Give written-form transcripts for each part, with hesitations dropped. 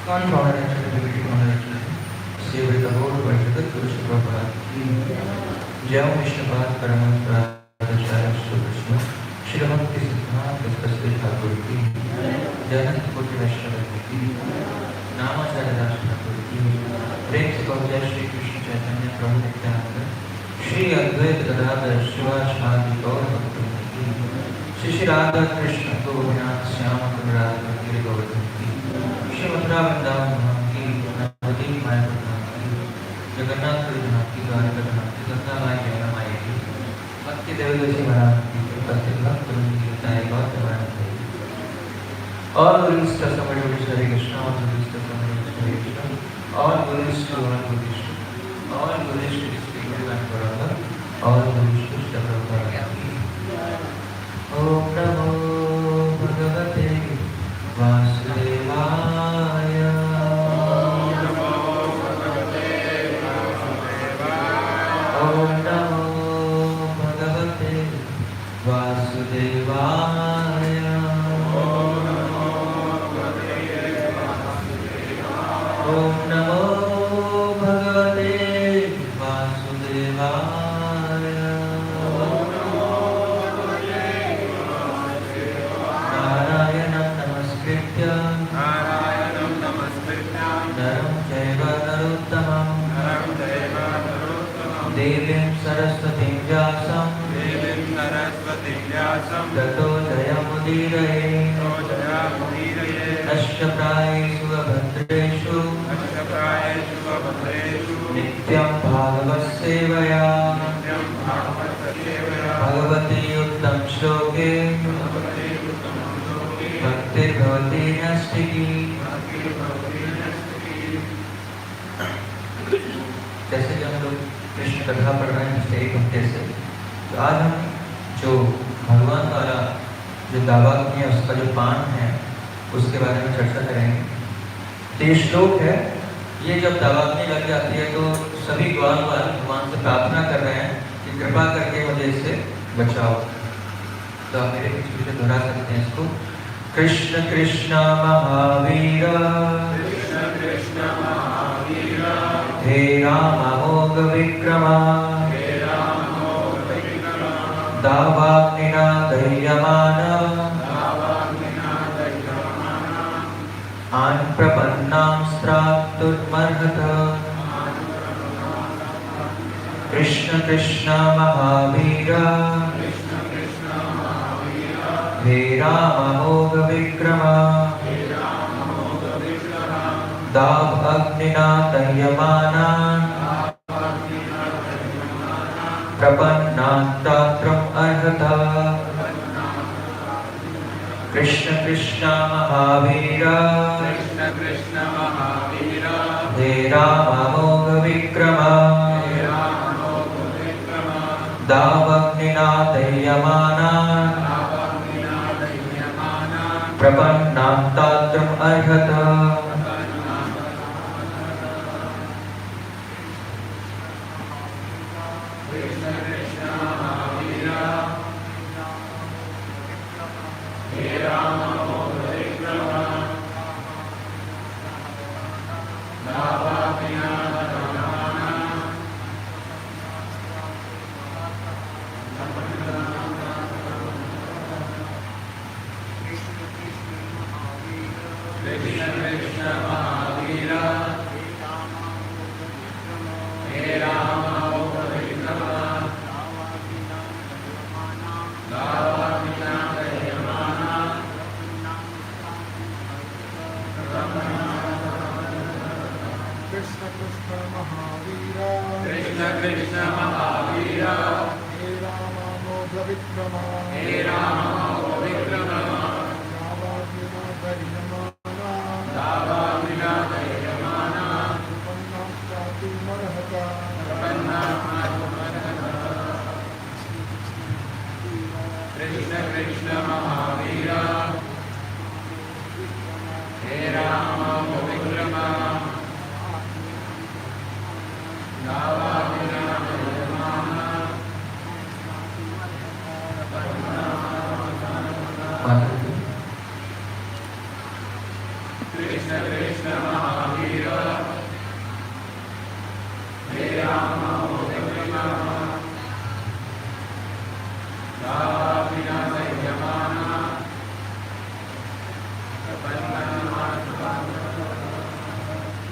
जय विष्णुपाद परमहंस प्राचार्य श्रीकृष्ण श्रीमती सिद्धांत सरस्वती ठाकुर की जयंत कोटि वैष्णव की नामाचार्य दास ठाकुर की प्रेम से कहो जय श्री कृष्ण चैतन्य प्रभु नित्यानंद श्री अद्वैत गदाधर शिवाचार्य गौर भक्तवृंद की श्री श्री राधा कृष्ण गोपीनाथ श्याम सुंदर गिरि गोवर्धन की श्री मथुरा वृंदावन धाम की नवदीप मायापुर धाम की जगन्नाथ धाम की द्वारका धाम की गंगा माई जमुना माई की भक्ति देवदसी महाराज की उपस्थित भक्त वृंद की ताई गौर महाराज की all glorious to somebody who is Hare Krishna, all glorious to somebody who is Hare Krishna, all glorious to all glorious to all glorious to His people and forever, all glorious to Sri Prabhupada. Om Namo Bhagavate Vasudevaya. Om Namo Bhagavate Vasudevaya. Om Namo Bhagavate Vasudevaya. Om Namo Bhagavate Vasudevaya. Narayanam Namaskritya Naram Chaiva Narottamam Devim Saraswatim Vyasam Tato Jayamudiraye Nashyaprayesu Abhadreshu Nityam Bhagavad Sevaya Bhagavati Uttam Shloke Bhaktir Bhavati Nastiki. जैसे कि हम लोग कृष्ण कथा पढ़ रहे हैं पिछले एक हफ्ते से, तो आज हम जो भगवान द्वारा जो दावा किया उसका जो पान है उसके बारे में चर्चा करेंगे। तो ये श्लोक है, ये जब दावाग्नि लग जाती है तो सभी ग्वालवाल भगवान से प्रार्थना कर रहे हैं कि कृपा करके मुझे इससे बचाओ। तो आप मेरे पीछे दोहरा सकते हैं इसको। कृष्ण कृष्ण महावीर हे राम अमोघ विक्रमा दावाग्निना दह्यमान आन प्रपन्नां स्त्रातुर्मर्हत। कृष्ण कृष्ण महावीर हे राम अमोघ विक्रमा दाव अग्निना दह्यमानान् प्रपन्नान् त्रातुम् अर्हत। कृष्ण कृष्ण महावीर हे राम अमोघ विक्रमा दावग्निना दह्यमानान् प्रपन्नान् त्रातुम् अर्हत।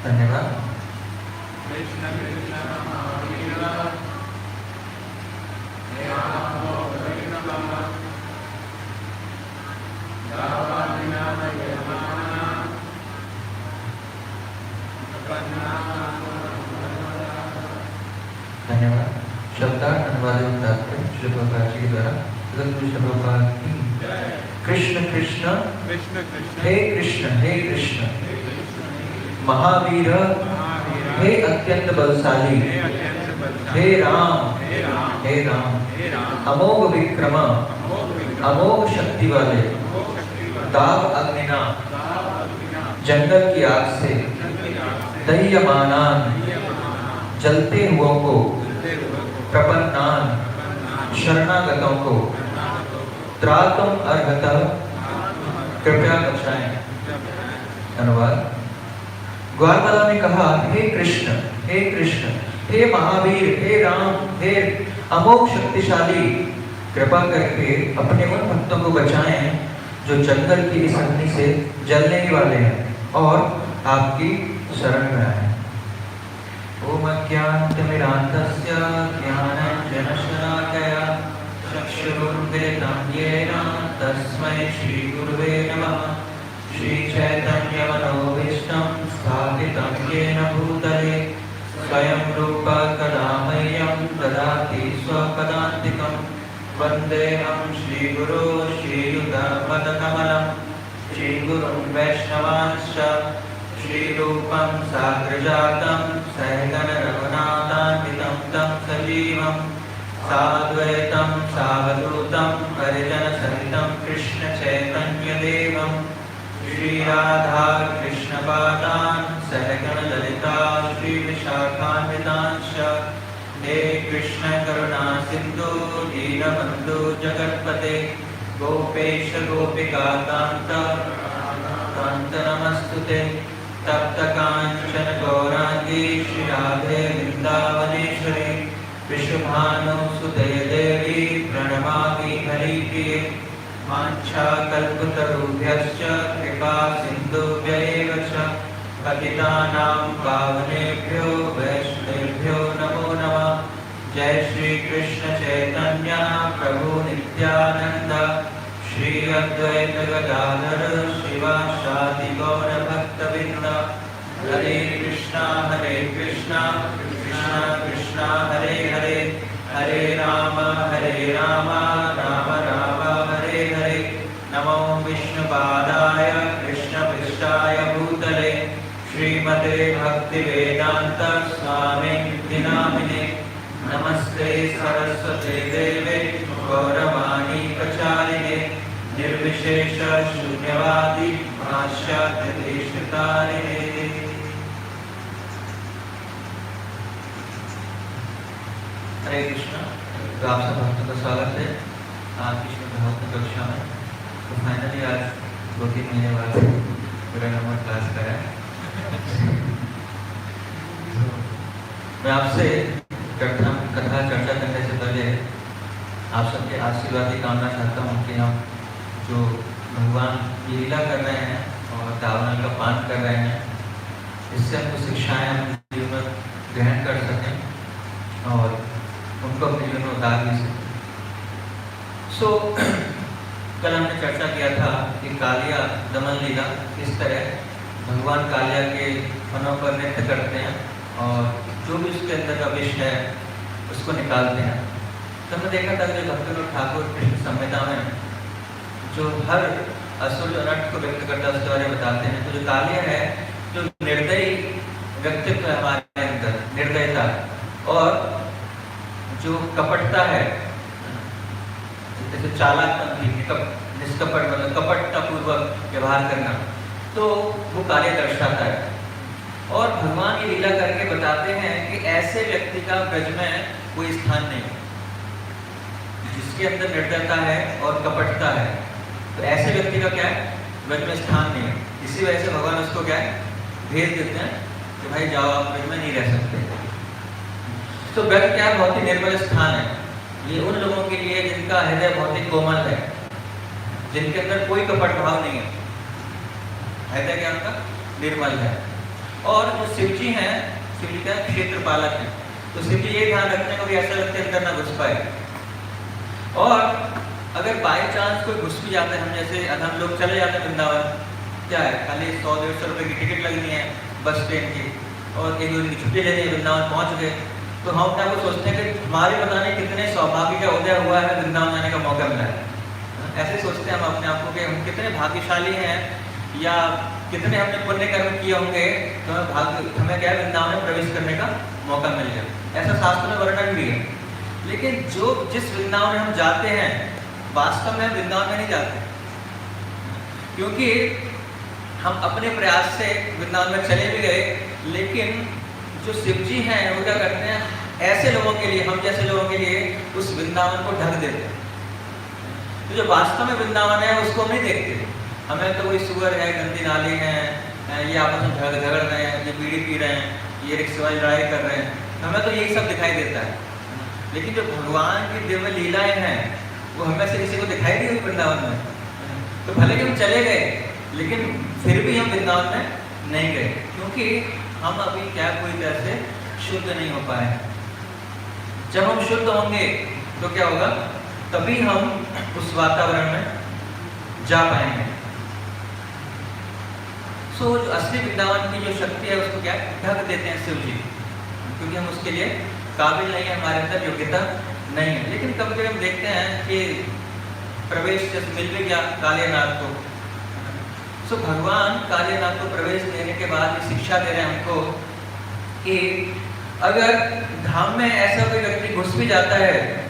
धन्यवाद। कृष्ण कृष्ण महावीर हे रामो वैष्णव धन्यवाद। शब्दार्थ अनुवाद एवं तात्पर्य श्री प्रभुपाद जी के द्वारा श्री प्रभुपाद की कृष्ण कृष्ण कृष्ण कृष्ण हे कृष्ण महावीर हे अत्यंत बलशाली हे राम अमोघ विक्रम अमोघ शक्ति वाले दाव अग्निना जंगल की आग से दह्यमानान जलते हुओं को प्रपन्नान शरणागतों को त्रातुम अर्हतः कृपया बचाएं। अनुवाद। ग्वालवाला ने कहा, हे कृष्ण हे महावीर, हे राम, हे अमोघ शक्तिशाली, कृपा करके अपने उन भक्तों को बचाएं जो जंगल की इस अग्नि से जलने ही वाले हैं और आपकी शरण में आए। ओम अज्ञानतिमिरान्धस्य ज्ञानाञ्जनशलाकया चक्षुरुन्मिलितं येन तस्मै श्रीगुरुवे नमः। श्रीचैतन्यमनोभीष्टं स्थापितं येन भूतले स्वयं रूप कदा मह्यं ददाति स्वपदान्तिकं। वन्देऽहं श्रीगुरो श्रीयुतपदकमलं श्रीगुरुं वैष्णवांश्च श्रीरूपं साग्रजातं सहगण रघुनाथान्वितं तं सजीवं साद्वैतं सावधूतं हरिजनसहितं कृष्ण चैतन्यदेवं श्रीराधा कृष्णपादान् सहगण ललिता श्रीविशाखान्वितांश्च। हे कृष्ण करुणा सिन्धु दीनबन्धु जगत्पते गोपेश गोपिका कान्त नमस्तुते। तप्त कांचन गौरांगी श्री राधे वृंदावनेश्वरी विश्वभानुसुते देवी प्रणमामि हरिप्रिये। वाञ्छाकल्पतरुभ्यश्च कृपा सिन्धुभ्यैव च पतितानां पावनेभ्यो वैष्णवेभ्यो नमो नमः। जय श्री कृष्ण चैतन्य प्रभु नित्यानंद श्री अद्वैत गदाधर शिवासादि गौर भक्तवृंद। हरे कृष्णा कृष्णा कृष्णा हरे हरे हरे राम राम राम हरे हरे। नमो विष्णुपादाय कृष्णपृष्ठाय भूतले श्रीमते भक्तिवेदांत स्वामिनिति नामिने। नमस्ते सरस्वते देवे गौरवाणी प्रचारिणे निर्विशेष शून्यवादी भाष्यादेशतारिणे। हरे कृष्णा। तो आप सब भक्तों का स्वागत है आज की श्रीमद् भागवत कक्षा में। तो फाइनली आज 2-3 महीने बाद मेरा नंबर क्लास का है। मैं आपसे कथा चर्चा करने से पहले आप सबके आशीर्वाद की कामना चाहता हूँ कि हम जो भगवान की लीला कर रहे हैं और दावना का पान कर रहे हैं, इससे हमको शिक्षाएं हम जीवन में ग्रहण कर सकें और उनको अपने जीवन में उतार भी सकें। कल हमने चर्चा किया था कि कालिया दमन लीला किस तरह भगवान कालिया के फनों पर नृत्य करते हैं और जो भी उसके अंदर का विष है उसको निकालते हैं। तो हमने देखा था कि भक्ति ठाकुर कृष्ण संहिता में जो हर असुर जो अनर्थ को व्यक्त करता है उसके बारे में बताते हैं। तो जो कालिया है, जो निर्दयी व्यक्तित्व है हमारे अंदर, निर्दयता और जो कपटता है, जैसे चालाक निष्कपट मतलब कपटता पूर्वक व्यवहार करना, तो वो कार्य दर्शाता है। और भगवान ये लीला करके बताते हैं कि ऐसे व्यक्ति का ब्रज में कोई स्थान नहीं, जिसके अंदर निर्दयता है और कपटता है, तो ऐसे व्यक्ति का क्या है, ब्रज में स्थान नहीं है। इसी वजह से भगवान उसको क्या है, भेज देते हैं कि भाई जाओ, आप ब्रज में नहीं रह सकते। तो ब्रज क्या बहुत ही निर्मल स्थान है। ये उन लोगों के लिए जिनका हृदय बहुत ही कोमल है, जिनके अंदर कोई कपट भाव नहीं है, हृदय क्या उनका निर्मल है। और जो शिव जी हैं, शिव जी का क्षेत्र पालक हैं, तो शिव जी ये ध्यान रखने को भी ऐसा लगता है अंदर ना घुस पाए। और अगर बाई चांस कोई घुस भी जाता है, हम जैसे अधम लोग चले जाते हैं वृंदावन, क्या है खाली 100-150 रुपये की टिकट लगनी है बस ट्रेन की, और एक दो दिन की छुट्टी लेनी है, वृंदावन पहुंच गए, तो हम अपने आपको सोचते हैं कि हमारे पता नहीं कितने सौभाग्य का उदय हुआ है, वृंदावन जाने का मौका मिला है। ऐसे सोचते हैं हम अपने आप को कि हम कितने भाग्यशाली हैं, या कितने हमने पुण्य कर्म किए होंगे तो हमें क्या वृंदावन में प्रवेश करने का मौका मिल गया। ऐसा शास्त्र में वर्णन भी है। लेकिन जो जिस वृंदावन में हम जाते हैं, वास्तव में वृंदावन में नहीं जाते, क्योंकि हम अपने प्रयास से वृंदावन में चले भी गए, लेकिन जो शिव जी हैं वो क्या करते हैं, ऐसे लोगों के लिए, हम जैसे लोगों के लिए उस वृंदावन को ढक देते हैं। तो जो वास्तव में वृंदावन है उसको हम नहीं देखते, हमें तो वही सुअर है, गंदी नाली है, ये आपस में झगड़ रहे हैं, ये बीड़ी पी रहे हैं, ये रिक्शे वाली लड़ाई कर रहे हैं, हमें तो यही सब दिखाई देता है। लेकिन जो भगवान की दिव्य लीलाएं हैं वो हमें से किसी को दिखाई दी हुई वृंदावन में। तो भले कि हम चले गए, लेकिन फिर भी हम वृंदावन में नहीं गए, क्योंकि हम अभी क्या पूरी तरह से शुद्ध नहीं हो पाए। जब हम शुद्ध होंगे तो क्या होगा, तभी हम उस वातावरण में जा पाएंगे। सो जो असली वृंदावन की जो शक्ति है उसको क्या ढक देते हैं शिव जी, क्योंकि हम उसके लिए काबिल नहीं है, हमारे अंदर योग्यता नहीं है। लेकिन कभी कभी हम देखते हैं कि प्रवेश जैसे मिल भी गया कालियानाथ को, सो भगवान कालियानाथ को प्रवेश देने के बाद ये शिक्षा दे रहे हैं हमको कि अगर धाम में ऐसा कोई व्यक्ति घुस भी जाता है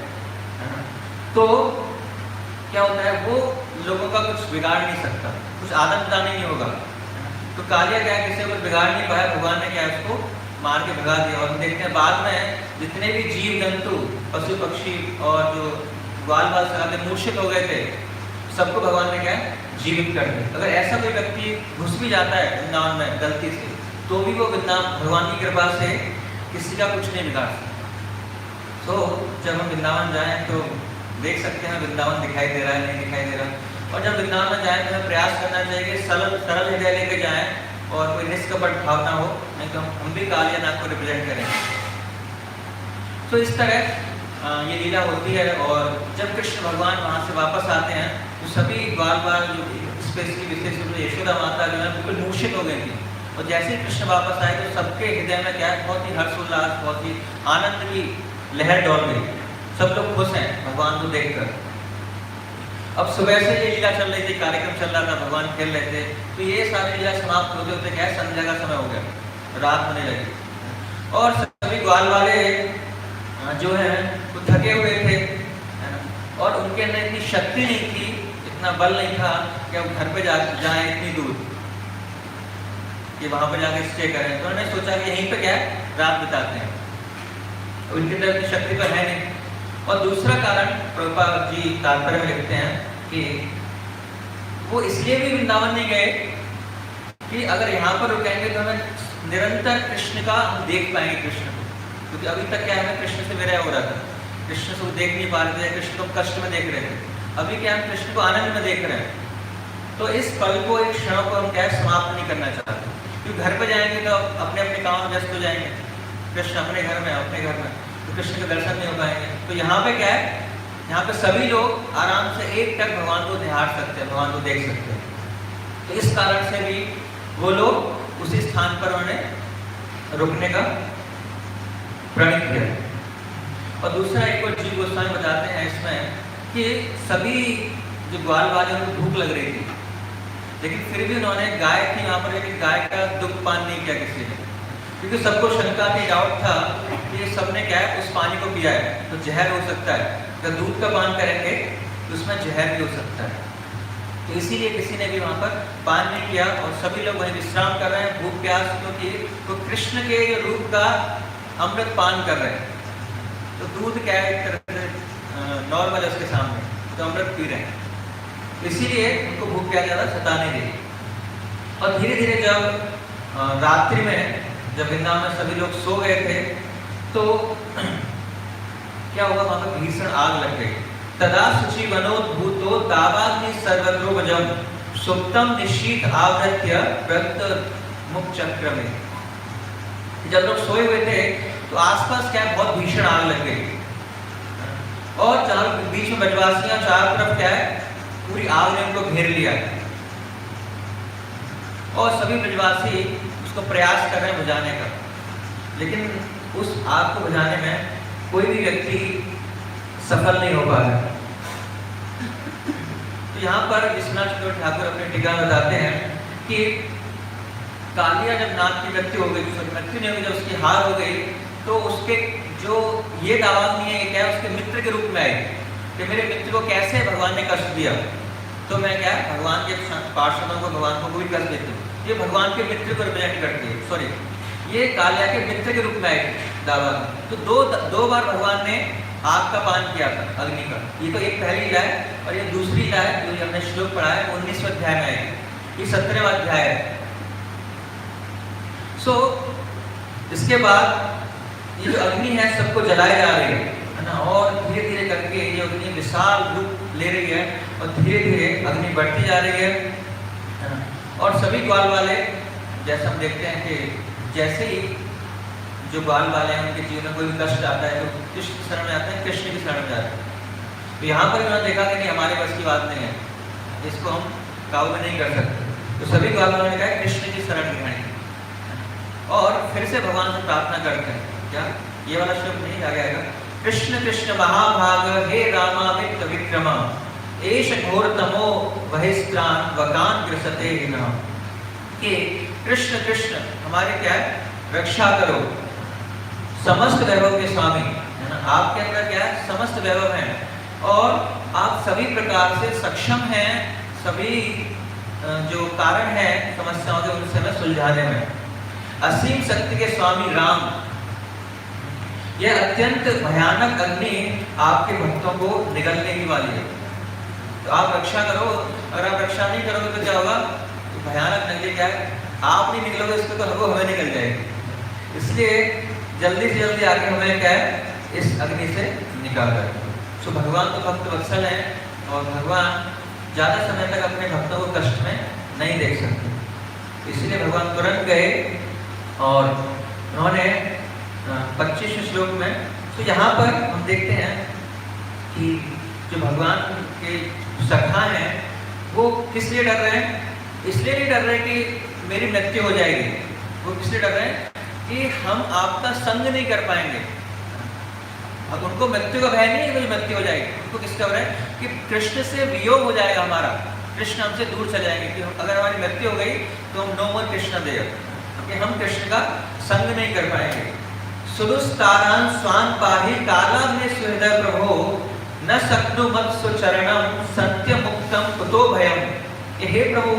तो क्या होता है, वो लोगों का कुछ बिगाड़ नहीं सकता, कुछ आदम प्रदान नहीं होगा। तो कालिया क्या किसी को बिगाड़ नहीं पाया, भगवान ने क्या उसको मार के भगा दिया। और हम देखते हैं बाद में जितने भी जीव जंतु, पशु पक्षी और जो ग्वाल बाल सराते मूर्छित हो गए थे, सबको भगवान ने क्या जीवित कर दिया। अगर ऐसा कोई व्यक्ति घुस भी जाता है वृंदावन में गलती से, तो भी वो वृंदावन भगवान की कृपा से किसी का कुछ नहीं बिगाड़ सकता। तो जब हम वृंदावन जाएं तो देख सकते हैं वृंदावन दिखाई दे रहा है, नहीं दिखाई दे रहा। और जब वृंदावन में जाएं तो हमें प्रयास करना चाहिए कि सरल हृदय लेके जाएं और कोई निष्कपट भावना हो, नहीं तो हम भी कालियानाथ को रिप्रेजेंट करेंगे। तो इस तरह ये लीला होती है। और जब कृष्ण भगवान वहाँ से वापस आते हैं तो सभी ग्वाल बाल जो स्पेशली विशेष रूप से यशोदा माता जो है बिल्कुल मूर्छित हो गई थी। और जैसे ही कृष्ण वापस आए तो सबके हृदय में क्या है, बहुत ही हर्षोल्लास, बहुत ही आनंद की लहर दौड़ गई। सब लोग खुश हैं भगवान को देखकर। अब सुबह से ये लीला चल रही थी, कार्यक्रम चल रहा था, भगवान खेल रहे थे, तो ये सारी लीला समाप्त होते होते क्या संध्या का समय हो गया, रात होने लगी। और सभी ग्वाल वाले जो है वो थके हुए थे और उनके अंदर इतनी शक्ति नहीं थी, इतना बल नहीं था कि वो घर पे जाए इतनी दूर कि वहां पर जाके स्टे करें। तो उन्होंने सोचा कि यहीं पे क्या रात बिताते हैं, उनके अंदर इतनी शक्ति तो है नहीं। और दूसरा कारण प्रभुपाद जी तात्पर्य में लिखते हैं कि वो इसलिए भी वृंदावन नहीं गए कि अगर यहाँ पर रुकेंगे तो हमें निरंतर कृष्ण का हम देख पाएंगे कृष्ण को, क्योंकि अभी तक क्या हमें कृष्ण से विरह हो रहा था, कृष्ण से देख नहीं पा रहे थे, कृष्ण को कष्ट में देख रहे थे। अभी क्या हम कृष्ण को आनंद में देख रहे हैं। तो इस पल को, एक क्षण को हम क्या समाप्त नहीं करना चाहते, क्योंकि घर पर जाएंगे तो अपने अपने काम में व्यस्त हो जाएंगे, कृष्ण अपने घर में अपने घर में, तो कृष्ण के दर्शन नहीं हो पाएंगे। तो यहाँ पे क्या है, यहाँ पे सभी लोग आराम से एक टक भगवान को निहार सकते हैं, भगवान को देख सकते हैं। तो इस कारण से भी वो लोग उसी स्थान पर उन्हें रुकने का प्रणित किया। और दूसरा एक और जीव गोस्वामी बताते हैं इसमें कि सभी जो ग्वाल वाले उनको भूख लग रही थी, लेकिन फिर भी उन्होंने गाय थी वहाँ पर, लेकिन गाय का दुग्ध पान नहीं किया किसी ने, क्योंकि सबको शंका थी, डाउट था कि ये सबने क्या है उस पानी को पिया है तो जहर हो सकता है, अगर दूध का पान करेंगे तो उसमें जहर भी हो सकता है। तो इसीलिए किसी ने भी वहाँ पर पान नहीं किया और सभी लोग वहीं विश्राम कर रहे हैं, भूख प्यास, क्योंकि वो कृष्ण के रूप का अमृत पान कर रहे हैं। तो दूध क्या है एक तरह से नॉर्मल है उसके सामने, तो अमृत पी रहे हैं, इसीलिए उनको भूख प्यास ज़्यादा सताने दी। और धीरे धीरे जब रात्रि में जब वृंदावन में सभी लोग सो गए थे तो क्या हुआ, वहां पर भीषण आग लग गई। तदा शुचि वनोद्भूतो दावाग्नि सर्वत्रोभजम सुप्तम निशीत आवृत्य व्रत मुख चक्र में। जब लोग सोए हुए थे तो आसपास क्या है, बहुत भीषण आग लग गई और चारों बीच में ब्रजवासियां, चारों तरफ क्या है, पूरी आग ने उनको घेर लिया और सभी ब्रजवासी उसको प्रयास कर रहे हैं बुझाने का, लेकिन उस आग को बुझाने में कोई भी व्यक्ति सफल नहीं हो पा रहा। तो यहाँ पर विश्वनाथ चक्रवर्ती ठाकुर अपने टीका में बताते हैं कि कालिया जब नाग की मृत्यु हो गई, मृत्यु नहीं हुई, जब उसकी हार हो गई तो उसके जो ये दावाग्नि है, क्या उसके मित्र के रूप में आई कि मेरे मित्र को कैसे भगवान ने कष्ट दिया, तो मैं क्या भगवान के पार्षदों को, भगवान को कोई कष्ट देती हूँ। ये भगवान के मित्र को रिप्रेजेंट करती है, सॉरी ये कालिया के मित्र के रूप में आई दावाग्नि। तो दो बार भगवान ने आग का पान किया था, अग्नि का। ये तो एक पहली लीला है और ये दूसरी लीला है जो हमने श्लोक पढ़ा है 19वें अध्याय में आएगी, ये 17वां अध्याय है। इसके बाद ये जो अग्नि है सबको जलाए जा रही है ना, और धीरे धीरे करके ये अग्नि विशाल रूप ले रही है और धीरे धीरे अग्नि बढ़ती जा रही है ना। और सभी ग्वाल वाले, जैसे हम देखते हैं कि जैसे ही जो ग्वाल वाले हैं उनके जीवन में कोई कष्ट आता है तो कृष्ण की शरण में आते हैं, कृष्ण की शरण में जाते हैं। तो यहाँ पर उन्होंने देखा कि नहीं हमारे बस की बात नहीं है, इसको हम काबू में नहीं कर सकते, तो सभी ग्वाल वालों ने कहा कृष्ण की शरण ग्रहण और फिर से भगवान से प्रार्थना करते हैं। क्या ये वाला श्लोक नहीं आ गया? कृष्ण कृष्ण महाभाग हे रामावित विक्रमा एष घोर तमो बहिस्त्रान वकान ग्रसते न। कि कृष्ण कृष्ण हमारे क्या है, रक्षा करो, समस्त वैभव के स्वामी है ना, आपके अंदर क्या है, समस्त वैभव है और आप सभी प्रकार से सक्षम हैं, सभी जो कारण है समस्याओं के उन समय सुलझाने में। असीम शक्ति के स्वामी राम, यह अत्यंत भयानक अग्नि आपके भक्तों को निगलने ही वाली है, तो आप रक्षा करो। अगर आप रक्षा नहीं करोगे तो क्या होगा, तो भयानक अग्नि क्या है, आप नहीं निकलोगे इसको तो हमें निकल जाएगी। इसलिए जल्दी से जल्दी आके हमें क्या है, इस अग्नि से निकाल कर। तो भगवान तो भक्त वत्सल है और भगवान ज्यादा समय तक अपने भक्तों को कष्ट में नहीं देख सकते, इसलिए भगवान तुरंत गए और उन्होंने 25वें श्लोक में, तो यहाँ पर हम देखते हैं कि जो भगवान के सखा हैं वो किस लिए डर रहे हैं, इसलिए नहीं डर रहे कि मेरी मृत्यु हो जाएगी, वो किस लिए डर रहे हैं कि हम आपका संग नहीं कर पाएंगे। अब उनको मृत्यु का भय नहीं है कि मृत्यु हो जाएगी, उनको किसका भय है कि कृष्ण से वियोग हो जाएगा हमारा, कृष्ण हमसे दूर चले जाएंगे, कि अगर हमारी मृत्यु हो गई तो हम नो मोर कृष्ण देव, कि हम कृष्ण का संग नहीं कर पाएंगे। सुदुस्तारान स्वान पाहि कालाग्नि सुहृदय प्रभो न शक्नु मत सुचरणम सत्य मुक्तम कुतो भयम। हे प्रभु,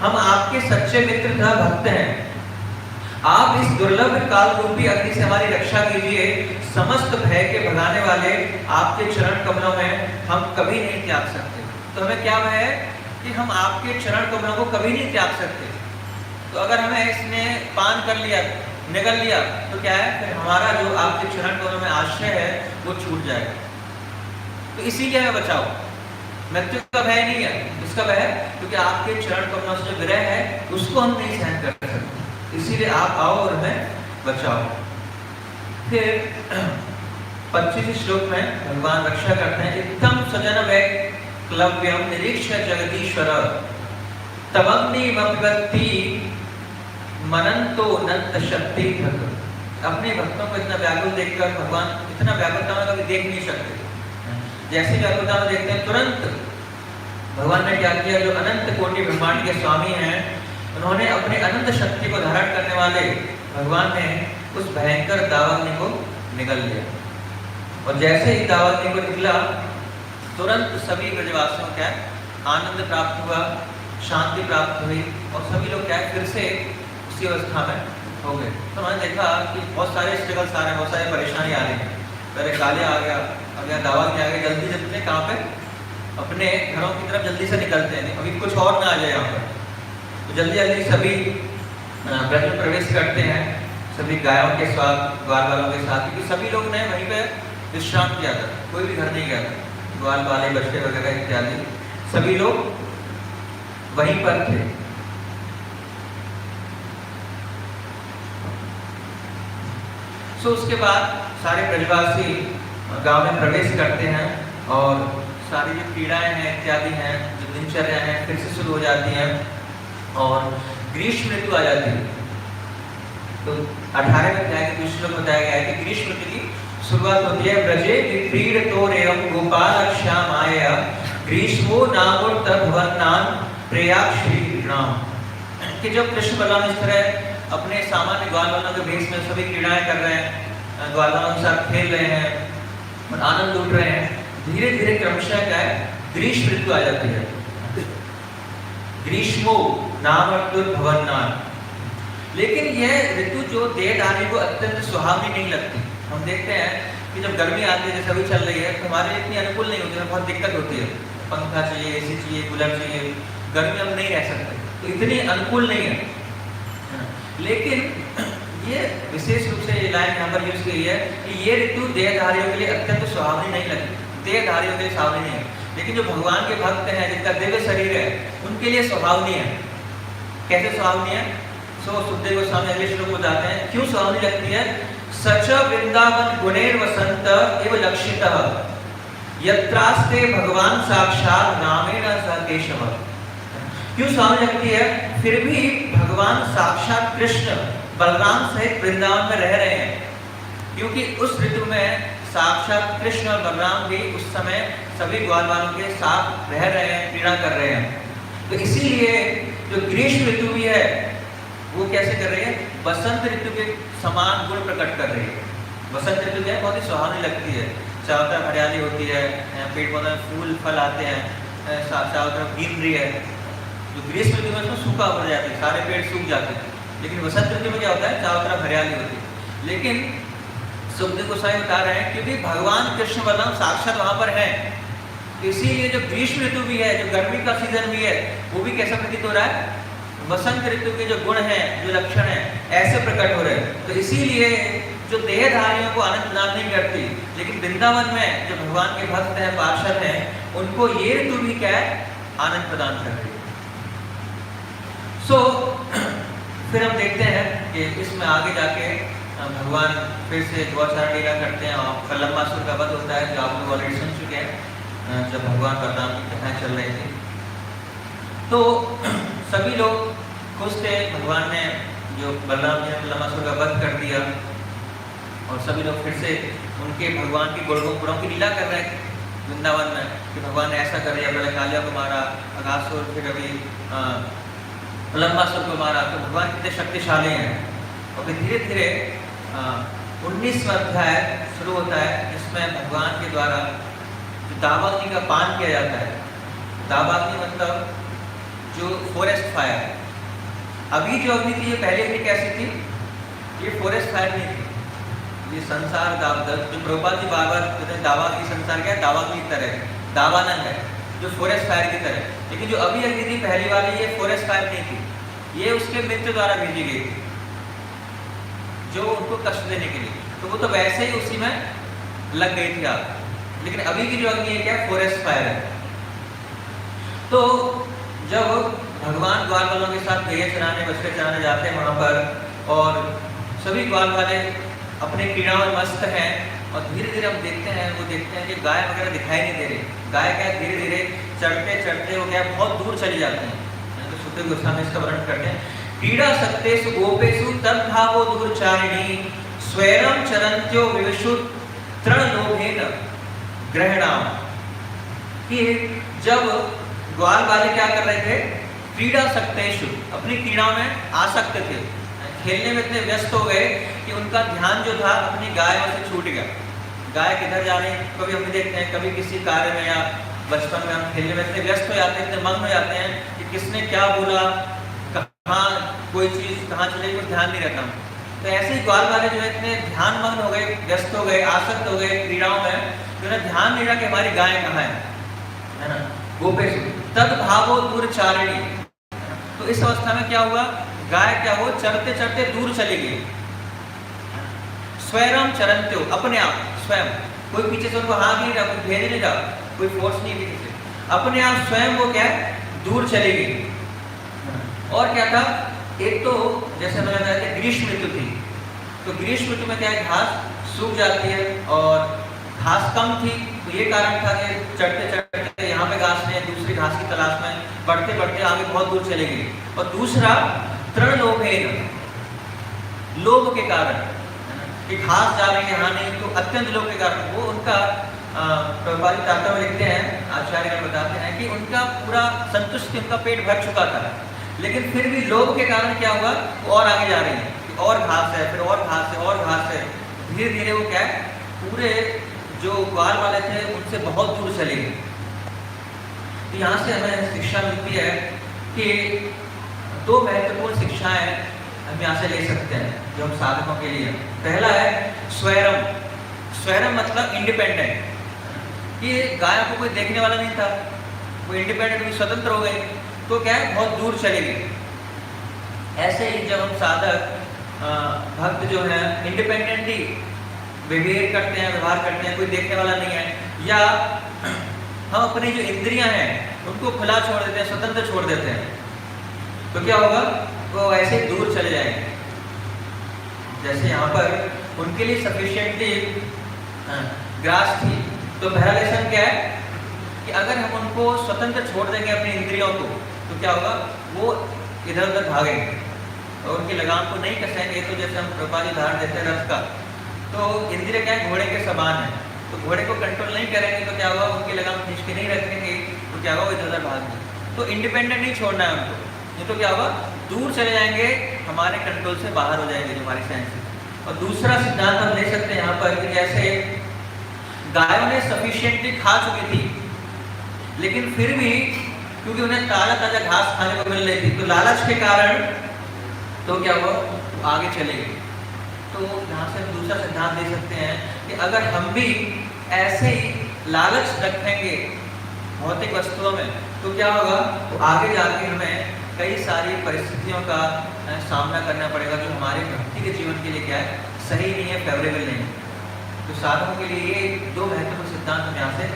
हम आपके सच्चे मित्र तथा भक्त हैं, आप इस दुर्लभ काल रूपी अग्नि से हमारी रक्षा कीजिए। समस्त भय के भगाने वाले आपके चरण कमलों में हम कभी नहीं त्याग सकते। तो हमें क्या भय है कि हम आपके चरण कमलों को कभी नहीं त्याग सकते। तो अगर हमें इसने पान कर लिया, निगल लिया, तो क्या है, फिर हमारा जो आपके चरण कमलों में आश्रय है वो छूट जाएगा। तो इसीलिए हमें बचाओ, मृत्यु का भय नहीं है, इसका भय है क्योंकि आपके चरण कमलों से जो विरह है उसको हम नहीं सहन कर सकते, इसीलिए आप आओ और हमें बचाओ। फिर 25वें श्लोक में भगवान रक्षा करते हैं, इत्थम सजन वैक्लव्यम निरीक्ष्य जगदीश्वर तमग्निमपिबत्ति मनंतो नंत शक्ति भक्त। अपने भक्तों को इतना व्याकुल देखकर भगवान इतना व्याकुलता में कभी देख नहीं सकते, जैसे व्याकुलता में देखते हैं तुरंत भगवान ने क्या किया, जो अनंत कोटि ब्रह्मांड के स्वामी हैं उन्होंने अपने अनंत शक्ति को धारण करने वाले भगवान ने उस भयंकर दावाग्नि को निगल लिया। और जैसे ही दावाग्नि को निकला तुरंत सभी ब्रजवासियों क्या आनंद प्राप्त हुआ, शांति प्राप्त हुई और सभी लोग क्या फिर से उसी अवस्था में हो गए। तो उन्होंने देखा कि बहुत सारे स्ट्रगल्स आ रहे हैं, बहुत सारी परेशानी आ रही है। पहले कालिया आ गया दावाग्नि आ गया, जल्दी जल्दी कहाँ पे अपने घरों की तरफ जल्दी से निकलते हैं, अभी कुछ और ना आ जाए यहाँ पर। तो जल्दी जल्दी सभी ब्रज में प्रवेश करते हैं, सभी गायों के साथ, ग्वाल वालों के साथ, क्योंकि सभी लोग ने वहीं पे विश्राम किया था, कोई भी घर नहीं गया था। ग्वाल वाले, बच्चे वगैरह इत्यादि सभी लोग वहीं पर थे। सो उसके बाद सारे ब्रजवासी गांव में प्रवेश करते हैं और सारी जो पीड़ाएं हैं इत्यादि हैं, जो दिनचर्या है फिर से शुरू हो जाती हैं और ग्रीष्म ऋतु आ जाती है। तो 18वें अध्याय के दूसरे श्लोक बताया गया है कि ग्रीष्म ऋतु की शुरुआत होती है। ब्रजे विप्रीडतोरेयं गोपाल श्यामाय ग्रीष्मो नामोत्तरभवन्नान् प्रेयाक्षीणाम्, कि जब कृष्ण बलराम इस तरह अपने सामान्य ग्वाल वालों के भेष में सभी क्रीड़ाएं कर रहे हैं, ग्वाल वालों के साथ खेल रहे हैं और आनंद लूट रहे हैं, धीरे धीरे क्रमशः क्या है ग्रीष्म ऋतु आ जाती है। ग्रीष्मो नामोत्तरभवन्नान्, लेकिन यह ऋतु जो देहधारी को अत्यंत सुहावनी नहीं लगती। हम देखते हैं कि जब गर्मी आती है जैसे अभी चल रही है तो हमारे लिए इतनी अनुकूल नहीं होती है, बहुत दिक्कत होती है। पंखा चाहिए, एसी चाहिए, कूलर चाहिए, गर्मी हम नहीं रह सकते, तो इतनी अनुकूल नहीं है। लेकिन ये विशेष रूप से ये लाइन यहाँ पर यूज की है कि ये ऋतु देहधारियों के लिए अत्यंत सुहावनी नहीं लगती, देहधारियों के लिए सुहावनी नहीं है, लेकिन जो भगवान के भक्त हैं जिनका दिव्य शरीर है उनके लिए सुहावनी है। कैसे सुहावनी है? सो सुखदेव गोस्वामी अगले श्लोक में बताते हैं क्यों सुहावनी लगती है। सच वृंदावन गुणेर वसंत एवं लक्षितः यत्रास्ते भगवान साक्षात नामेन सह केशव। क्यों सुहावनी लगती है? फिर भी भगवान साक्षात कृष्ण बलराम सहित वृंदावन में रह रहे हैं, क्योंकि उस ऋतु में साक्षात कृष्ण और बलराम भी उस समय सभी ग्वाल वालों के साथ रह रहे हैं, क्रीड़ा कर रहे हैं। तो इसीलिए जो ग्रीष्म ऋतु भी है वो कैसे कर रही है? बसंत ऋतु के समान गुण प्रकट कर रही है। बसंत ऋतु क्या है? बहुत ही सुहावनी लगती है, चारों तरफ हरियाली होती है, पेड़ पौधे में फूल फल आते हैं, चारों तरफ ग्रीनरी है। जो ग्रीष्म ऋतु में उसमें सूखा पड़ जाता है, सारे पेड़ सूख जाते हैं, लेकिन बसंत ऋतु में क्या होता है? चारों तरफ हरियाली होती है। लेकिन सुखदेव गोस्वामी बता रहे हैं क्योंकि भगवान कृष्ण बलराम साक्षात वहां पर हैं, इसीलिए जो ग्रीष्म ऋतु भी है, जो गर्मी का सीजन भी है, वो भी कैसा प्रतीत हो रहा है? बसंत ऋतु के जो गुण हैं, जो लक्षण हैं, ऐसे प्रकट हो रहे हैं। तो इसीलिए जो देहधारियों को आनंद प्रदान नहीं करती, लेकिन वृंदावन में जो भगवान के भक्त हैं, पार्षद हैं, उनको ये ऋतु भी क्या है? आनंद प्रदान कर रही है। सो फिर हम देखते हैं कि इसमें आगे जाके भगवान फिर से गौचारण लीला करते हैं और प्रलंबासुर का वध होता है, जो आप लोग ऑलरेडी सुन चुके हैं जब भगवान बलराम की कथाएं चल रही थी। तो सभी लोग खुश थे, भगवान ने जो बलराम जी ने प्रलंबासुर का वध कर दिया और सभी लोग फिर से उनके भगवान की गुणों की लीला कर रहे थे वृंदावन में कि भगवान ने ऐसा कर दिया, पहले कालिया को मारा, अगासुर, फिर अभी प्रलंबासुर को मारा। तो भगवान कितने शक्तिशाली हैं। और फिर धीरे धीरे 19वां अध्याय शुरू होता है जिसमें भगवान के द्वारा जो दावाग्नि का पान किया जाता है। दावाग्नि मतलब जो फॉरेस्ट फायर। अभी जो अग्नि थी ये पहले अग्नि कैसी थी? ये फॉरेस्ट फायर नहीं थी, ये संसार दावदत्त, जो प्रभुपाद जी बार बार कहते हैं दावाग्नि संसार क्या है? दावाग्नि की तरह, दावानल है, जो फॉरेस्ट फायर की तरह। लेकिन जो अभी अग्नि थी पहली वाली, ये फॉरेस्ट फायर नहीं थी, ये उसके मित्र द्वारा भेजी गई थी जो उनको कष्ट देने के लिए। तो वो तो वैसे ही उसी में लग गई थी आग। लेकिन अभी की जो अग्नि है क्या है? फॉरेस्ट फायर है। तो जब भगवान ग्वाल वालों के साथ गैया चराने, बछड़े चराने जाते हैं वहाँ पर, और सभी ग्वाल वाले अपने क्रीड़ा में मस्त हैं, और धीरे धीरे हम देखते हैं कि गाय वगैरह दिखाई नहीं दे रही। गाय क्या धीरे धीरे चढ़ते चढ़ते वो क्या बहुत दूर चली जाती हैं। तो सुखदेव गोस्वामी इसका वर्णन करते हैं, क्रीड़ा सत्तेषु गोपेषु तद्भावो दूरचारिणी स्वैरम चरन्त्यो विविशु तृणलोभेन ग्रहणाम। कि जब ग्वाल वाले क्या कर रहे थे? क्रीड़ा सत्तेषु, अपनी क्रीड़ा में आसक्त थे, खेलने में इतने व्यस्त हो गए कि उनका ध्यान जो था अपनी गायों से छूट गया। गाय किधर जा रही, कभी हम देखते हैं, कभी किसी कार्य में या बचपन में हम खेलने में इतने व्यस्त हो जाते हैं, इतने मग्न हो जाते हैं कि किसने क्या बोला, कहाँ कोई चीज़ कहाँ चले, कुछ ध्यान नहीं रहता। तो ऐसे ही ग्वाल वाले जो है इतने ध्यान मग्न हो गए, व्यस्त हो गए, आसक्त हो गए क्रीड़ाओं में, जो है ध्यान नहीं रहा कि हमारी गाय कहाँ है ना। गोपेषु तद्भावो दूरचारिणी। तो इस अवस्था में क्या हुआ? गाय क्या हो, चढ़ते चढ़ते दूर चली गई। स्वयं चरन्त्यो, अपने आप स्वयं, कोई पीछे से उनको हाथ नहीं रहा, कोई भेज नहीं रहा, कोई फोर्स नहीं पीछे से, अपने आप स्वयं वो क्या है? दूर चली गई। और क्या था? एक तो जैसे मैंने बताया कि ग्रीष्म ऋतु थी, तो ग्रीष्म ऋतु में क्या है, घास सूख जाती है और घास कम थी, तो ये कारण था कि चढ़ते चढ़ते यहाँ पे घास नहीं, दूसरी घास की तलाश में बढ़ते बढ़ते आगे बहुत दूर चले गए। और दूसरा तृणलोभेन, लोभ के कारण कि घास जा रही है यहाँ नहीं, तो अत्यंत लोभ के कारण वो उनका प्रभावित तात्पर्य में लिखते हैं, आचार्य बताते हैं कि उनका पूरा संतुष्टि, उनका पेट भर चुका था, लेकिन फिर भी लोभ के कारण क्या हुआ, वो और आगे जा रही है, और घास है, फिर और घास है, और घास है, धीरे धीरे वो क्या है, पूरे जो ग्वाल वाले थे उनसे बहुत दूर चले गए। तो यहाँ से हमें शिक्षा मिलती है कि दो महत्वपूर्ण शिक्षाएं हम यहाँ से ले सकते हैं जो हम साधकों के लिए। पहला है स्वयं, स्वयं मतलब इंडिपेंडेंट, कि गाय को कोई देखने वाला नहीं था, वो इंडिपेंडेंट हुई, स्वतंत्र हो गई, तो क्या है, बहुत दूर चले गए। ऐसे ही जब हम साधक भक्त जो है इंडिपेंडेंटली बिहेव करते हैं, व्यवहार करते हैं, कोई देखने वाला नहीं है, या हम अपनी जो इंद्रियां हैं उनको खुला छोड़ देते हैं, स्वतंत्र छोड़ देते हैं, तो क्या होगा, वो ऐसे दूर चले जाएंगे। जैसे यहाँ पर उनके लिए सफिशिएंटली ग्रास थी, तो पहला लेसन क्या है कि अगर हम उनको स्वतंत्र छोड़ देंगे अपनी इंद्रियों को, तो क्या होगा, वो इधर उधर भागेंगे और उनकी लगाम को नहीं कसेंगे। तो जैसे हम प्रपाली उदाहरण देते हैं रथ का, तो इंद्रिय क्या है, घोड़े के समान है, तो घोड़े को कंट्रोल नहीं करेंगे तो क्या होगा, उनकी लगाम खींच के नहीं रखेंगे, तो क्या होगा, इधर उधर भागेंगे। तो इंडिपेंडेंट नहीं छोड़ना है उनको, नहीं तो क्या होगा, दूर चले जाएंगे, हमारे कंट्रोल से बाहर हो जाएंगे जो हमारी सेंस। और दूसरा सिद्धांत हम ले सकते हैं यहाँ पर कि जैसे गायों ने सफिशिएंटली खा चुकी थी, लेकिन फिर भी क्योंकि उन्हें ताजा ताजा घास खाने को मिल रही थी, तो लालच के कारण तो क्या हुआ, आगे चले गए। तो यहाँ से हम दूसरा सिद्धांत दे सकते हैं कि अगर हम भी ऐसे ही लालच रखेंगे भौतिक वस्तुओं में, तो क्या होगा, तो आगे जाके हमें कई सारी परिस्थितियों का सामना करना पड़ेगा जो हमारे भक्ति के जीवन के लिए क्या है, सही नहीं है, फेवरेबल नहीं है। तो साधकों के लिए ये दो महत्वपूर्ण सिद्धांत हम यहाँ से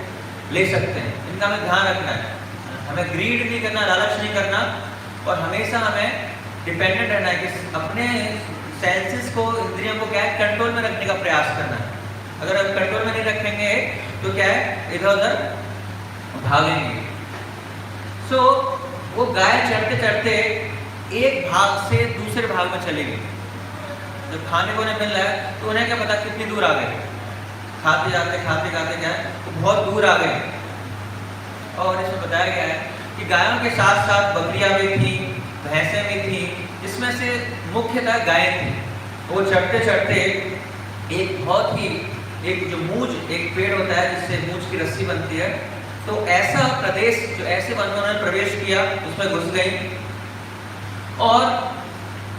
ले सकते हैं, इनका हमें ध्यान रखना है। हमें ग्रीड नहीं करना, लालच नहीं करना, और हमेशा हमें डिपेंडेंट रहना है कि अपने सेंसेस को, इंद्रियों को क्या है, कंट्रोल में रखने का प्रयास करना है। अगर हम कंट्रोल में नहीं रखेंगे तो क्या है, इधर उधर भागेंगे। सो वो गाय चढ़ते चढ़ते एक भाग से दूसरे भाग में चली गई। जब खाने को नहीं मिल रहा है तो उन्हें क्या पता कितनी दूर आ गए, खाते जाते खाते खाते क्या है, तो बहुत दूर आ गए। और इसमें बताया गया है कि गायों के साथ साथ बकरियां भी थी, भैंसें भी थी, जिसमें से मुख्यतः गायें थी। वो चढ़ते चढ़ते एक बहुत ही, एक जो मूज, एक पेड़ होता है जिससे मूज की रस्सी बनती है, तो ऐसा प्रदेश जो ऐसे वन में उन्होंने प्रवेश किया, उसमें घुस गई। और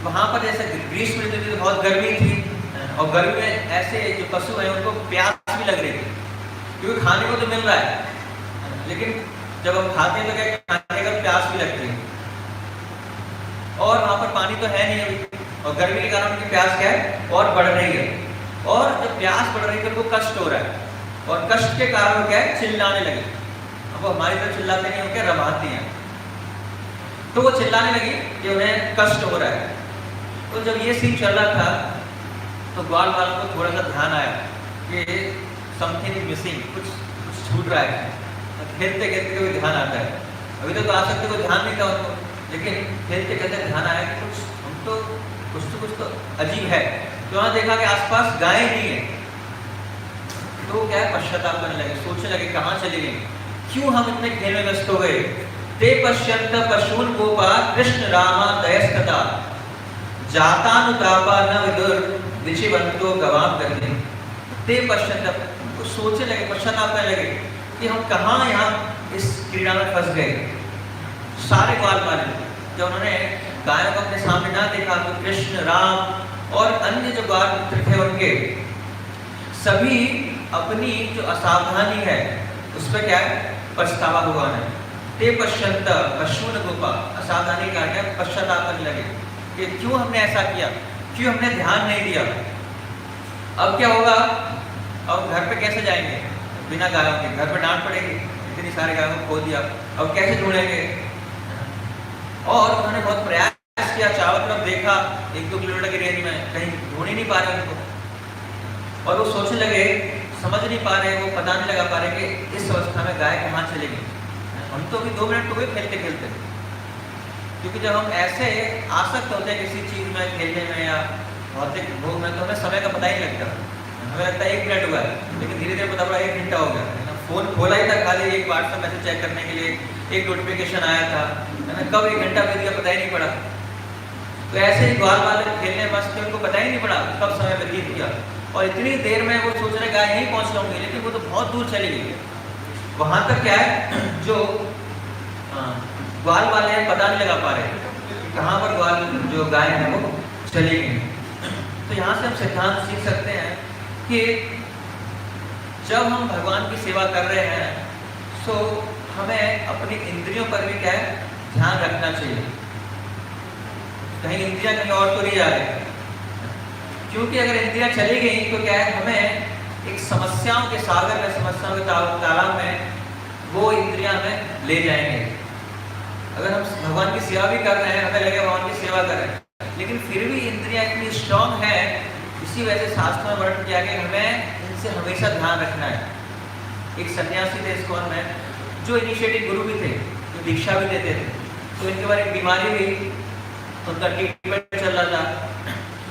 वहां पर जैसे ग्रीष्म ऋतु में बहुत गर्मी थी, और गर्मी में ऐसे जो पशु हैं उनको प्यास भी लग रही थी, क्योंकि खाने को तो मिल रहा है, लेकिन जब हम खाते हैं तो क्या, खाने का प्यास भी लगती है, और वहां पर पानी तो है नहीं अभी, और गर्मी के कारण उनकी प्यास क्या है, और बढ़ रही है। और जब प्यास बढ़ रही है तो उनको कष्ट हो रहा है, और कष्ट के कारण क्या है, चिल्लाने लगे। अब वो हमारी तरफ चिल्लाते नहीं, उनके रमाती हैं, तो वो चिल्लाने लगी कि उन्हें कष्ट हो रहा है। तो जब ये सीन चल रहा था तो ग्वाल वालों को थोड़ा सा ध्यान आया कि समथिंग इज मिसिंग, कुछ छूट रहा है। खेलते खेलते कोई ध्यान आता है, अभी तक तो आ सकते कोई ध्यान नहीं था उनको, लेकिन खेलते खेलते ध्यान आया कि कुछ तो अजीब है। तो वहाँ देखा कि आसपास गाय नहीं है, तो क्या है, पश्चाताप करने लगे, सोचने लगे कहाँ चली गई, क्यों हम इतने खेल में व्यस्त हो गए। ते पश्यंत पशून गोपा कृष्ण रामा दयस्तता जातानुतापा न विदुर विचिवंतो गवाम करते। ते पश्यंत, वो सोचने लगे, पश्चाताप करने लगे कि हम कहाँ यहाँ इस क्रीड़ा में फंस गए। सारे ग्वाल वाले जब उन्होंने गायों को अपने सामने ना देखा, तो कृष्ण, राम और अन्य जो ग्वाल मित्र थे उनके सभी अपनी जो असावधानी है उस पर क्या है, पछतावा हुआ है। ते पश्यंत पशून गोपा, असावधानी का क्या, पश्चाताप करने लगे कि क्यों हमने ऐसा किया, क्यों हमने ध्यान नहीं दिया। अब क्या होगा, अब घर पे कैसे जाएंगे बिना गायों के, घर पे डांट पड़ेगी, इतनी सारे गायों को खो दिया, अब कैसे ढूंढेंगे। और उन्होंने बहुत प्रयास किया, चारों तरफ देखा, 1-2 किलोमीटर की रेंज में कहीं ढूंढ ही नहीं पा रहे उनको, और वो सोचने लगे, समझ नहीं पा रहे, वो पता नहीं लगा पा रहे कि इस अवस्था में गाय कहाँ चलेगी। हम तो अभी 2 मिनट हो गए खेलते खेलते, क्योंकि जब हम ऐसे आसक्त होते हैं किसी चीज़ में, खेलने में या भौतिक भोग में, तो हमें समय का पता ही नहीं लगता। हमें लगता है 1 मिनट हुआ है, लेकिन धीरे धीरे पता पड़ा 1 घंटा हो गया है ना। फ़ोन खोला ही था खाली एक व्हाट्सएप मैसेज चेक करने के लिए, एक नोटिफिकेशन आया था, है ना, कब 1 घंटा बीत गया पता ही नहीं पड़ा। तो ऐसे ही ग्वाल वाले खेलने मस्त थे, उनको पता ही नहीं पड़ा कब समय व्यतीत किया, और इतनी देर में वो सोच रहे गाय यहीं पहुँच जाऊँगी, लेकिन वो तो बहुत दूर चली गई है। वहाँ तक क्या है, जो ग्वाल वाले हैं पता नहीं लगा पा रहे कहाँ पर ग्वाल जो गाय है वो चली गई। तो यहाँ से हम सिद्धांत सीख सकते हैं कि जब हम भगवान की सेवा कर रहे हैं तो हमें अपनी इंद्रियों पर भी क्या है ध्यान रखना चाहिए, कहीं इंद्रियां कहीं और तो नहीं जा रही, क्योंकि अगर इंद्रियां चली गई तो क्या है, हमें एक समस्याओं के सागर में, समस्याओं के तालाब में वो इंद्रियां हमें ले जाएंगे। अगर हम भगवान की सेवा भी कर रहे हैं, हमें लगेगा भगवान की सेवा कर रहे हैं, लेकिन फिर भी इंद्रियां इतनी स्ट्रांग है, इसी वजह से शास्त्र में वर्णन किया गया हमें इनसे हमेशा ध्यान रखना है। एक सन्यासी थे इस्कॉन में, जो इनिशिएटिव गुरु भी थे, जो दीक्षा भी देते थे, तो इनके बारे में बीमारी हुई, उनका ट्रीटमेंट चल रहा था।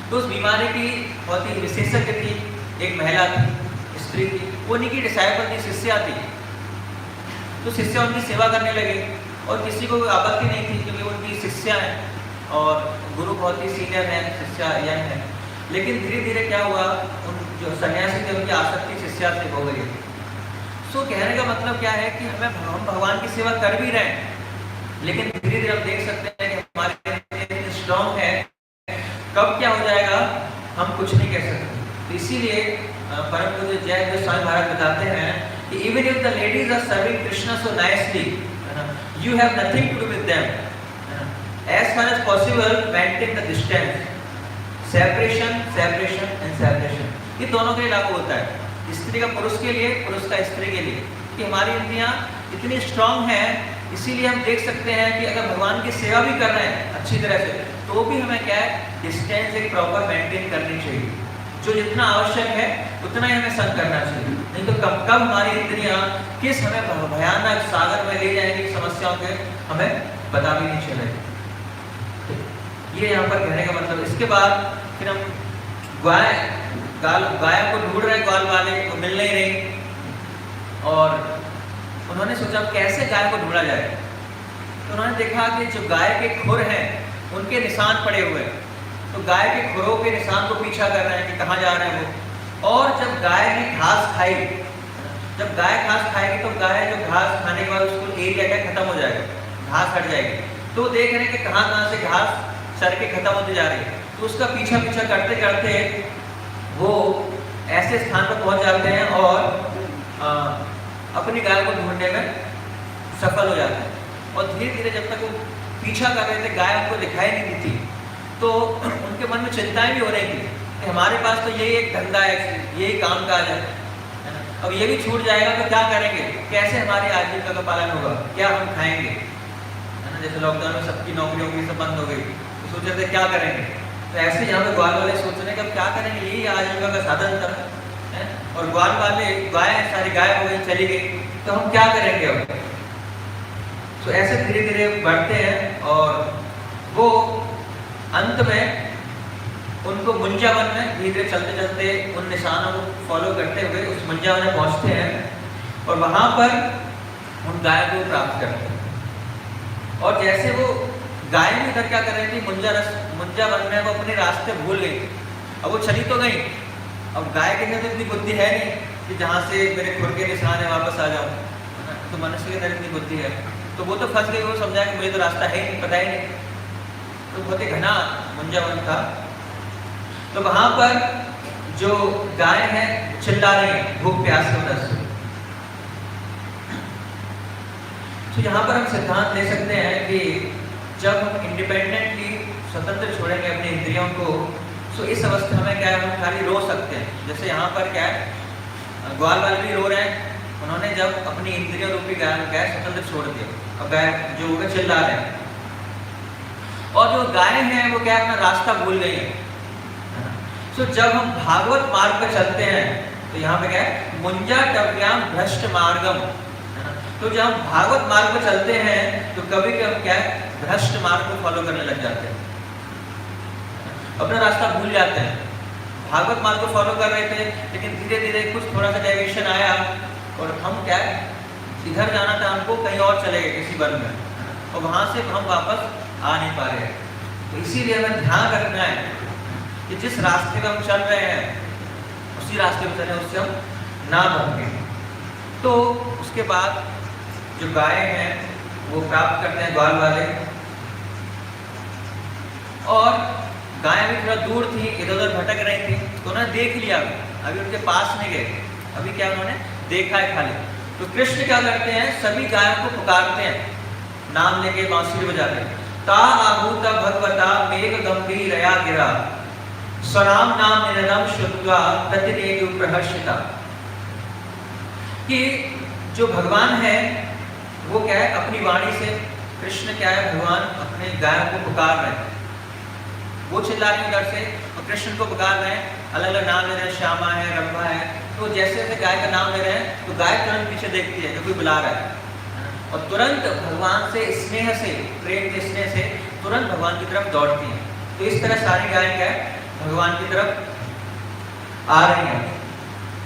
तो उस बीमारी की बहुत ही विशेषज्ञ थी, एक महिला थी, स्त्री थी, वो उन्हीं की डिसाइपल थी, शिष्या थी। तो शिष्या उनकी सेवा करने लगे, और किसी को आपत्ति नहीं थी, क्योंकि उनकी शिष्या है और गुरु बहुत ही सीनियर है, शिष्या यंग है। लेकिन धीरे धीरे क्या हुआ, उन जो सन्यासी थे उनकी आसक्ति शिष्या से हो गई। सो कहने का मतलब क्या है कि हम भगवान की सेवा कर भी रहे हैं, लेकिन धीरे धीरे हम देख सकते हैं कि हमारे स्ट्रॉन्ग है, कब क्या हो जाएगा हम कुछ नहीं कह सकते। तो इसीलिए परम पूज्य जय स्वामी महाराज बताते हैं कि even if the ladies are serving Krishna so nicely, you have nothing to do with them. As far as possible, maintain the distance. Separation, separation and separation. ये दोनों के लिए लागू होता है, स्त्री का पुरुष के लिए, पुरुष का स्त्री के लिए, कि हमारी इंद्रियां इतनी स्ट्रांग हैं। इसीलिए हम देख सकते हैं कि अगर भगवान की सेवा भी कर रहे हैं अच्छी तरह से, तो भी हमें क्या है, डिस्टेंस एक प्रॉपर मेंटेन करनी चाहिए। जो जितना आवश्यक है उतना ही हमें संग करना चाहिए, नहीं तो कब कब हमारी इंद्रियां किस हमें भयानक सागर में ले जाएंगी समस्याओं के, हमें पता भी नहीं चलेगा। ये यहाँ पर कहने का मतलब। इसके बाद फिर हम गाय को ढूंढ रहे, ग्वाल वाले को मिल नहीं रही, और उन्होंने सोचा कैसे गाय को ढूंढा जाए। तो उन्होंने देखा कि जो गाय के खुर हैं उनके निशान पड़े हुए हैं, तो गाय के खुरों के निशान को पीछा कर रहे हैं कि कहाँ जा रहे हैं वो। और जब गाय ने घास खाई, जब गाय घास खाएगी तो गाय जो घास खाने के बाद उसको एरिया क्या खत्म हो जाएगा, घास हट जाएगी। तो देख रहे हैं कि कहाँ कहाँ से घास चर के खत्म होती जा रही है। तो उसका पीछा पीछा करते करते वो ऐसे स्थान पर पहुंच जाते हैं और अपनी गाय को ढूंढने में सफल हो जाते हैं। और धीरे धीरे जब तक वो पीछा कर रहे थे, गाय उनको दिखाई नहीं दी थी, तो उनके मन में चिंताएं भी हो रही थी कि हमारे पास तो यही एक धंधा है, यही काम काज है, अब ये भी छूट जाएगा तो क्या करेंगे, कैसे हमारी आजीविका का पालन होगा, क्या हम खाएंगे, है ना। जैसे लॉकडाउन में सबकी नौकरी सब बंद हो गई, तो सोच रहे थे क्या करेंगे। तो ऐसे यहाँ पे ग्वाल वाले सोच रहे हैं कि अब क्या करेंगे, यही आजीविका का साधन था, है। और ग्वाल वाले गाय सारी गाय हो गई, चली गई, तो हम क्या करेंगे अब। तो ऐसे धीरे धीरे बढ़ते हैं और वो अंत में उनको मुंजावन में धीरे धीरे चलते चलते उन निशानों को फॉलो करते हुए उस मुंजावन में पहुंचते हैं और वहां पर उन गाय को प्राप्त करते हैं। और जैसे वो गाय भी इधर क्या कर रही थी, मुंजावन में वो अपने रास्ते भूल गई। अब वो चली तो गई, अब गाय के अंदर इतनी बुद्धि है नहीं कि जहाँ से मेरे खुर के निशान है वापस आ जाऊँ, तो मनुष्य के अंदर इतनी बुद्धि है, तो वो तो फंस गई। वो समझा कि मुझे तो रास्ता है ही नहीं, पता ही नहीं। तो बहुत ही घना मुंजावन था। तो वहां पर जो गाय है चिल्ला रही है भूख प्यास की वजह से। तो यहाँ पर हम सिद्धांत ले सकते हैं कि जब हम इंडिपेंडेंटली स्वतंत्र छोड़ेंगे अपनी इंद्रियों को, तो इस अवस्था में क्या है, हम खाली रो सकते हैं। जैसे यहाँ पर क्या है, ग्वाल वाले भी रो रहे हैं, उन्होंने जब अपनी इंद्रियों रूपी गाय स्वतंत्र छोड़ दिया, और गाय जो होगा चिल्ला रहे हैं। और जो गाय है वो क्या अपना रास्ता भूल गई है। सो जब हम भागवत मार्ग पे चलते हैं तो यहाँ पे क्या है, मुंजाटव्याम भ्रष्ट मार्गम, है ना। तो जब हम भागवत मार्ग पे चलते हैं तो कभी कभी हम क्या है, भ्रष्ट मार्ग को फॉलो करने लग जाते हैं, अपना रास्ता भूल जाते हैं। भागवत मार्ग को फॉलो कर रहे थे लेकिन धीरे धीरे कुछ थोड़ा सा डेविएशन आया और हम क्या है, इधर जाना था हमको, कहीं और चले गए किसी वन में, और वहां से हम वापस आ नहीं पा रहे। तो इसीलिए हमें ध्यान रखना है कि जिस रास्ते में हम चल रहे हैं उसी रास्ते में चले, उससे हम ना भटके। तो उसके बाद जो गाय हैं वो प्राप्त करते हैं ग्वाल वाले, और गाय भी थोड़ा दूर थी, इधर उधर भटक रही थी, तो उन्होंने देख लिया, अभी उनके पास नहीं गए, अभी क्या उन्होंने देखा है खाली। तो कृष्ण क्या करते हैं, सभी गायों को पुकारते हैं, नाम लेके बांसुरी बजाते हैं। ता आहूता भगवता मेघ गंभीरया गिरा स्वनाम नाम निरनम शुद्धा प्रतिनेदु प्रहर्षिता। कि जो भगवान है वो क्या है, अपनी वाणी से, कृष्ण क्या है, भगवान अपने गायों को पुकार रहे हैं, वो चिल्ला रहे हैं उधर से और कृष्ण को पुकार रहे हैं, अलग अलग नाम ले रहे हैं, श्यामा है, रंभा है। तो जैसे जैसे गाय का नाम ले रहे हैं तो गाय तुरंत पीछे देखती है कि कोई बुला रहा है, और तुरंत भगवान से स्नेह से, प्रेम के स्नेह से तुरंत भगवान की तरफ दौड़ती है। तो इस तरह सारी गाय क्या है, भगवान की तरफ आ रही हैं।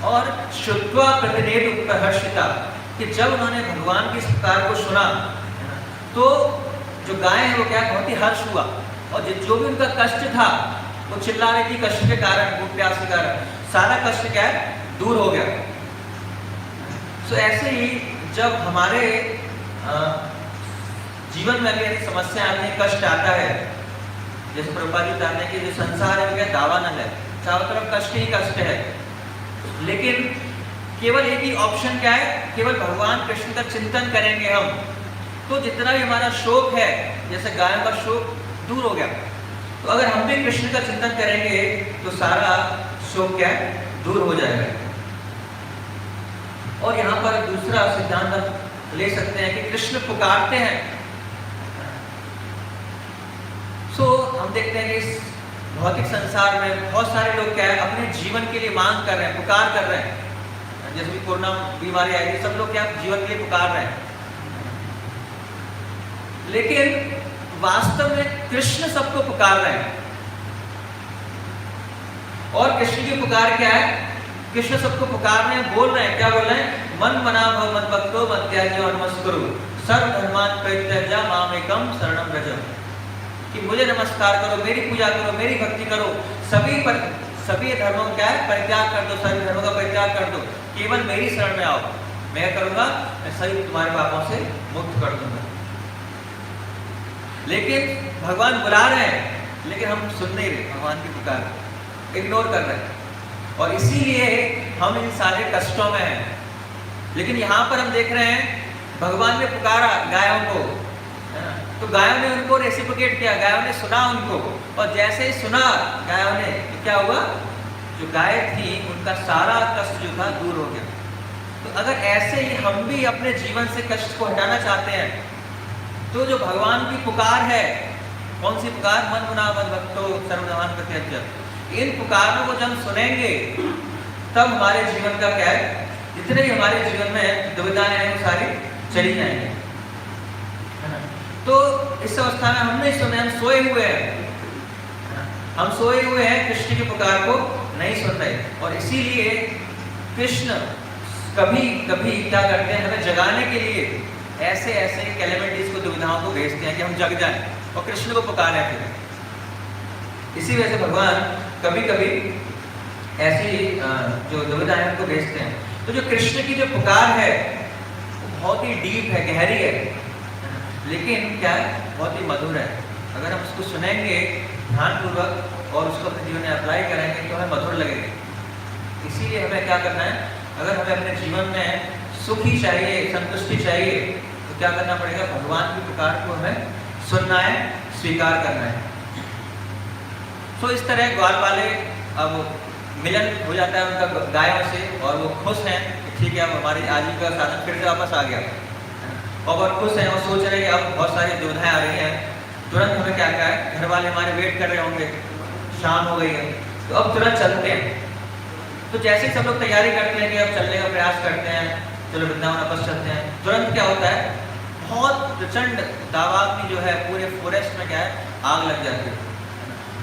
और शुद्धा प्रतिनेदु प्रहर्षिता, कि जब उन्होंने भगवान की इस पुकार को सुना तो जो गाय है वो क्या, बहुत ही हर्ष हुआ, और जो भी उनका कष्ट था वो चिल्ला रही थी कष्ट के कारण, भूख प्यास के कारण, सारा कष्ट क्या है, दूर हो गया। सो ऐसे ही जब हमारे जीवन में अगर समस्या आती है, कष्ट आता है, जैसे प्रभुपाद जी बताते हैं कि जो संसार है वो क्या, दावानल है, चारों तरफ कष्ट ही कष्ट है, लेकिन केवल एक ही ऑप्शन क्या है, केवल भगवान कृष्ण का चिंतन करेंगे हम, तो जितना भी हमारा शोक है, जैसे गायों का शोक दूर हो गया, तो अगर हम भी कृष्ण का चिंतन करेंगे तो सारा शोक क्या है, दूर हो जाएगा। और यहाँ पर दूसरा सिद्धांत हम ले सकते हैं कि कृष्ण पुकारते हैं। सो हम देखते हैं कि इस भौतिक संसार में बहुत सारे लोग क्या है, अपने जीवन के लिए मांग कर रहे हैं, पुकार कर रहे हैं, जैसे भी कोरोना बीमारी आई थी, सब लोग क्या जीवन के लिए पुकार रहे हैं, लेकिन वास्तव में कृष्ण सबको पुकार रहे हैं। और कृष्ण की पुकार क्या है, कृष्ण सबको पुकार रहे हैं, बोल रहे हैं, क्या बोल रहे हैं, मन मना भव मद भक्तो मद त्याज्यो नमस्कुरु सर्व धर्मान् परित्यज्य मामेकम शरणं व्रज। कि मुझे नमस्कार करो, मेरी पूजा करो, मेरी भक्ति करो, सभी धर्मों का क्या है, परित्याग कर दो, सभी धर्मों का परित्याग कर दो, केवल मेरी शरण में आओ, मैं करूंगा, मैं सभी तुम्हारे पापों से मुक्त कर दूंगा। लेकिन भगवान बुला रहे हैं, लेकिन हम सुन नहीं रहे, भगवान की पुकार इग्नोर कर रहे हैं, और इसीलिए हम इन सारे कष्टों में हैं। लेकिन यहाँ पर हम देख रहे हैं भगवान ने पुकारा गायों को, तो गायों ने उनको रेसिप्रोकेट किया, गायों ने सुना उनको, और जैसे ही सुना गायों ने तो क्या हुआ, जो गाय थी उनका सारा कष्ट जो था दूर हो गया। तो अगर ऐसे ही हम भी अपने जीवन से कष्ट को हटाना चाहते हैं, तो जो भगवान की पुकार है, कौन सी पुकार, मन मुना मद भक्तो सर्व धर्मान् परित्यज्य, इन पुकारों को जब हम सुनेंगे तब हमारे जीवन का क्या है, जितने भी हमारे जीवन में दुविधाएं हैं वो सारी चली जाएंगी। तो इस अवस्था में हम नहीं सुने, हम सोए हुए हैं, हम सोए हुए हैं, कृष्ण की पुकार को नहीं सुन रहे, और इसीलिए कृष्ण कभी कभी क्या करते हैं, हमें जगाने के लिए ऐसे ऐसे कैलेमिटीज को, दुविधाओं को भेजते हैं कि हम जग जाएं और कृष्ण को पुकारें फिर। इसी वजह से भगवान कभी कभी ऐसी जो दुविधाएं उनको भेजते हैं। तो जो कृष्ण की जो पुकार है वो बहुत ही डीप है, गहरी है, लेकिन क्या है, बहुत ही मधुर है। अगर हम उसको सुनेंगे ध्यानपूर्वक और उसको अपने जीवन में अप्लाई करेंगे तो हमें मधुर लगेगा। इसीलिए हमें क्या करना है, अगर हमें अपने जीवन में सुख ही चाहिए, संतुष्टि चाहिए, तो क्या करना पड़ेगा, भगवान की पुकार को हमें सुनना है, स्वीकार करना है। तो इस तरह ग्वाल वाले अब मिलन हो जाता है उनका गायों से, और वो खुश हैं कि ठीक है, अब हमारी आजीविका का साधन फिर से वापस आ गया, और बहुत खुश हैं, और सोच रहे हैं कि अब बहुत सारी दुविधाएं आ रही हैं, तुरंत हमें क्या क्या है, घर वाले हमारे वेट कर रहे होंगे, शाम हो गई है, तो अब तुरंत चलते हैं। तो जैसे ही सब लोग तैयारी करते हैं कि अब चलने का प्रयास करते हैं, चलो वृंदावन वापस चलते हैं, तुरंत क्या होता है, बहुत प्रचंड दावाग्नि जो है पूरे फॉरेस्ट में क्या है, आग लग जाती है।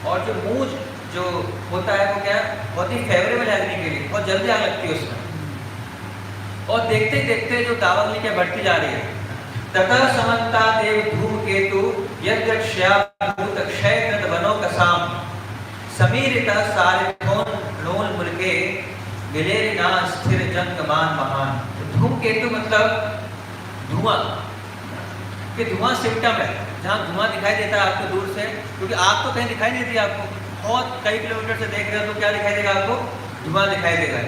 और जो मूज जो होता है वो क्या है, बहुत ही फेवरेबल है अग्नि के लिए, बहुत जल्दी आग लगती है उसमें। और देखते ही देखते जो दावाग्नि क्या बढ़ती जा रही है, ततः समन्ता देव धूमकेतु यद्यक्षयाभूत क्षयकृत वनो कसाम समीरितः सारिथोन नोल मुल्के गिलेरिना स्थिर जंगमान महान। धूमकेतु मतलब धुआं, कि धुआं सिम्टम है, जहाँ धुआं दिखाई देता है आपको दूर से, क्योंकि आग तो कहीं दिखाई नहीं देती आपको, बहुत कई किलोमीटर से देख रहे हो तो क्या दिखाई देगा आपको, धुआं दिखाई देगा।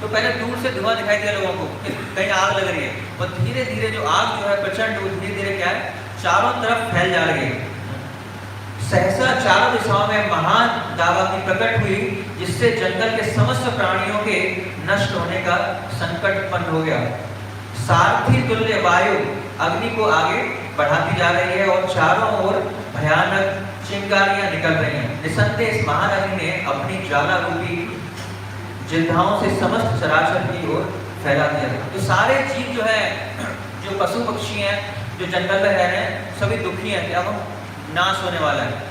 तो पहले दूर से धुआं दिखाई दिया लोगों को कि कहीं आग लग रही है, और धीरे धीरे जो आग जो है प्रचंड, वो धीरे धीरे क्या है, चारों तरफ फैल जा रही है। सहसा चारों दिशाओं में महान दावाग्नि प्रकट हुई, जिससे जंगल के समस्त प्राणियों के नष्ट होने का संकट उत्पन्न हो गया। सारथी तुल्य वायु अग्नि को आगे बढ़ाती जा रही है और चारों ओर भयानक चिंगारियां निकल रही हैं। निसंदेह इस महान अग्नि ने अपनी ज्वाला रूपी जिह्वाओं से समस्त चराचर की ओर फैला दिया। तो सारे जीव जो है, जो पशु पक्षी हैं, जो जंगल में रह रहे हैं, सभी दुखी हैं कि अब हम नाश होने वाला है।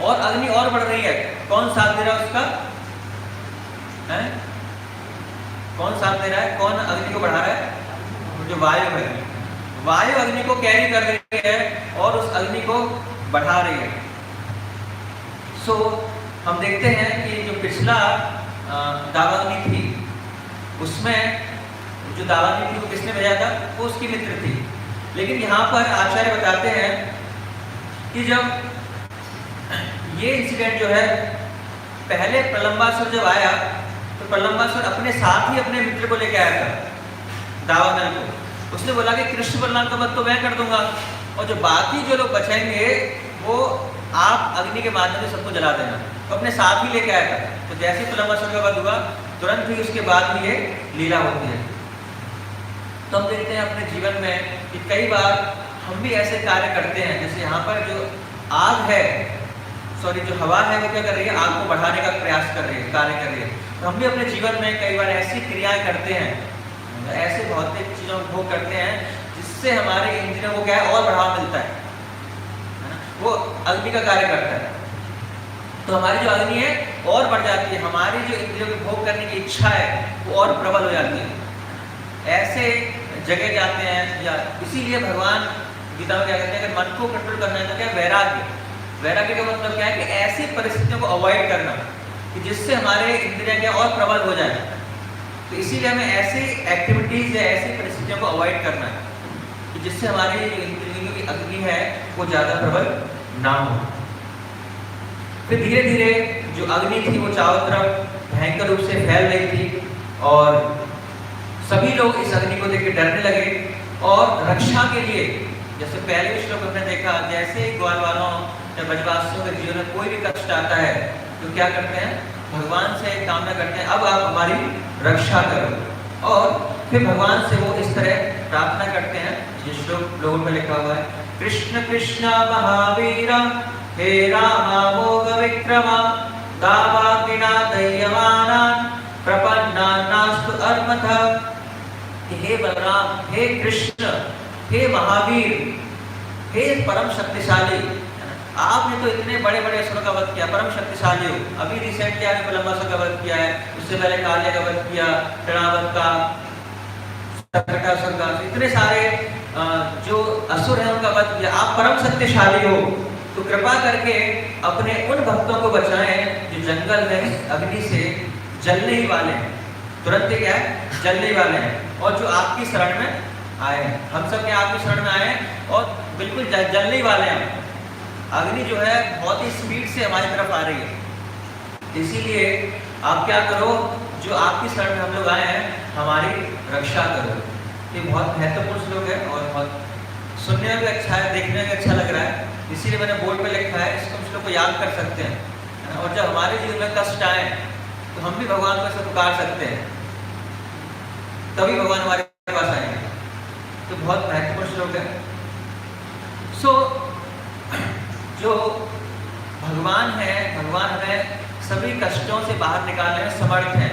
और अग्नि और बढ़ रही है, कौन साथ दे रहा है उसका है? कौन साथ दे रहा है, कौन अग्नि को बढ़ा रहा है? जो वायु है, वायु अग्नि को कैरी कर रही है और उस अग्नि को बढ़ा रही है। सो हम देखते हैं कि जो पिछला दावाग्नि थी, उसमें जो दावाग्नि थी वो किसने भेजा था, वो उसकी मित्र थी। लेकिन यहाँ पर आचार्य बताते हैं कि जब ये इंसिडेंट जो है, पहले प्रलंबासुर जब आया तो प्रलंबासुर अपने साथ ही अपने मित्र को लेके आया था दावानल को। उसने बोला कि कृष्ण बलराम का वध तो मैं कर दूंगा, और जो बाकी जो लोग बचेंगे वो आप अग्नि के माध्यम से सबको जला देना। तो अपने साथ ही लेके आया था। तो जैसे प्रलंबासुर का वध हुआ, तुरंत ही उसके बाद ही ये लीला होती है। तो हम देखते हैं अपने जीवन में कि कई बार हम भी ऐसे कार्य करते हैं, जैसे यहाँ पर जो आग है, सॉरी जो हवा है, वो क्या कर रही है, आग को बढ़ाने का प्रयास कर रही है, कार्य कर रही है। तो हम भी अपने जीवन में कई बार ऐसी क्रियाएं करते हैं, ऐसे भौतिक चीजों को भोग करते हैं, जिससे हमारे इंद्रियों को क्या है, और बढ़ावा मिलता है ना, वो अग्नि का कार्य करता है। तो हमारी जो अग्नि है और बढ़ जाती है, हमारी जो इंद्रियों को भोग करने की इच्छा है वो और प्रबल हो जाती है। ऐसे जगह जाते हैं, या इसीलिए भगवान गीता में क्या कहते हैं, कि मन को कंट्रोल करना है तो क्या, वैराग्य। वैराग्य का मतलब क्या है, कि ऐसी परिस्थितियों को अवॉइड करना कि जिससे हमारे इंद्रियां क्या और प्रबल हो जाए। तो इसीलिए हमें ऐसी एक्टिविटीज या ऐसी परिस्थितियों को अवॉइड करना है कि जिससे हमारी जो इंद्रियों की अग्नि है वो ज्यादा प्रबल ना हो। फिर धीरे धीरे जो अग्नि थी वो चारों तरफ भयंकर रूप से फैल रही थी, और सभी लोग इस अग्नि को देख के डरने लगे। और रक्षा के लिए, जैसे पहले श्लोक हमने देखा, जैसे ग्वाल वालों या ब्रजवासियों के जीवन में कोई भी कष्ट आता है तो क्या करते हैं, भगवान से कामना करते हैं, अब आप हमारी रक्षा करो। और फिर भगवान से वो इस तरह प्रार्थना करते हैं, जिस श्लोक लोगों में लिखा हुआ है, कृष्ण कृष्ण महावीर हे रामामोघ विक्रमा दावाग्निना दह्यमानान् प्रपन्नानास्तु अर्मथ। हे बलराम, हे कृष्ण, हे महावीर, हे परम शक्तिशाली, आपने तो इतने बड़े बड़े असुरों का वध किया, परम शक्तिशाली हो। अभी रिसेंटली आपने प्रलंबासुर का वध किया है, उससे पहले कालिया का वध किया, तृणावत का, संकटासुर का, इतने सारे जो असुर हैं उनका वध किया। आप परम शक्तिशाली हो, तो कृपा करके अपने उन भक्तों को बचाएं जो जंगल में अग्नि से जलने ही वाले हैं, तुरंत क्या है, जलने ही वाले हैं, और जो आपकी शरण में आए हैं। हम सब क्या आपकी शरण में आए हैं और बिल्कुल जलने ही वाले हैं। अग्नि जो है बहुत ही स्पीड से हमारी तरफ आ रही है। इसीलिए आप क्या करो, जो आपकी शरण में हम लोग आए हैं, हमारी रक्षा करो। ये बहुत महत्वपूर्ण श्लोक है और बहुत सुनने में भी अच्छा है, देखने में भी अच्छा लग रहा है। इसीलिए मैंने बोर्ड पे लिखा है, इसको श्लोक को याद कर सकते हैं। और जब हमारे जीवन में कष्ट आए तो हम भी भगवान को ऐसे पुकार सकते हैं, तभी भगवान हमारे पास आएंगे। तो बहुत महत्वपूर्ण श्लोक है। सो जो भगवान है, भगवान हमें सभी कष्टों से बाहर निकालने में समर्थ हैं।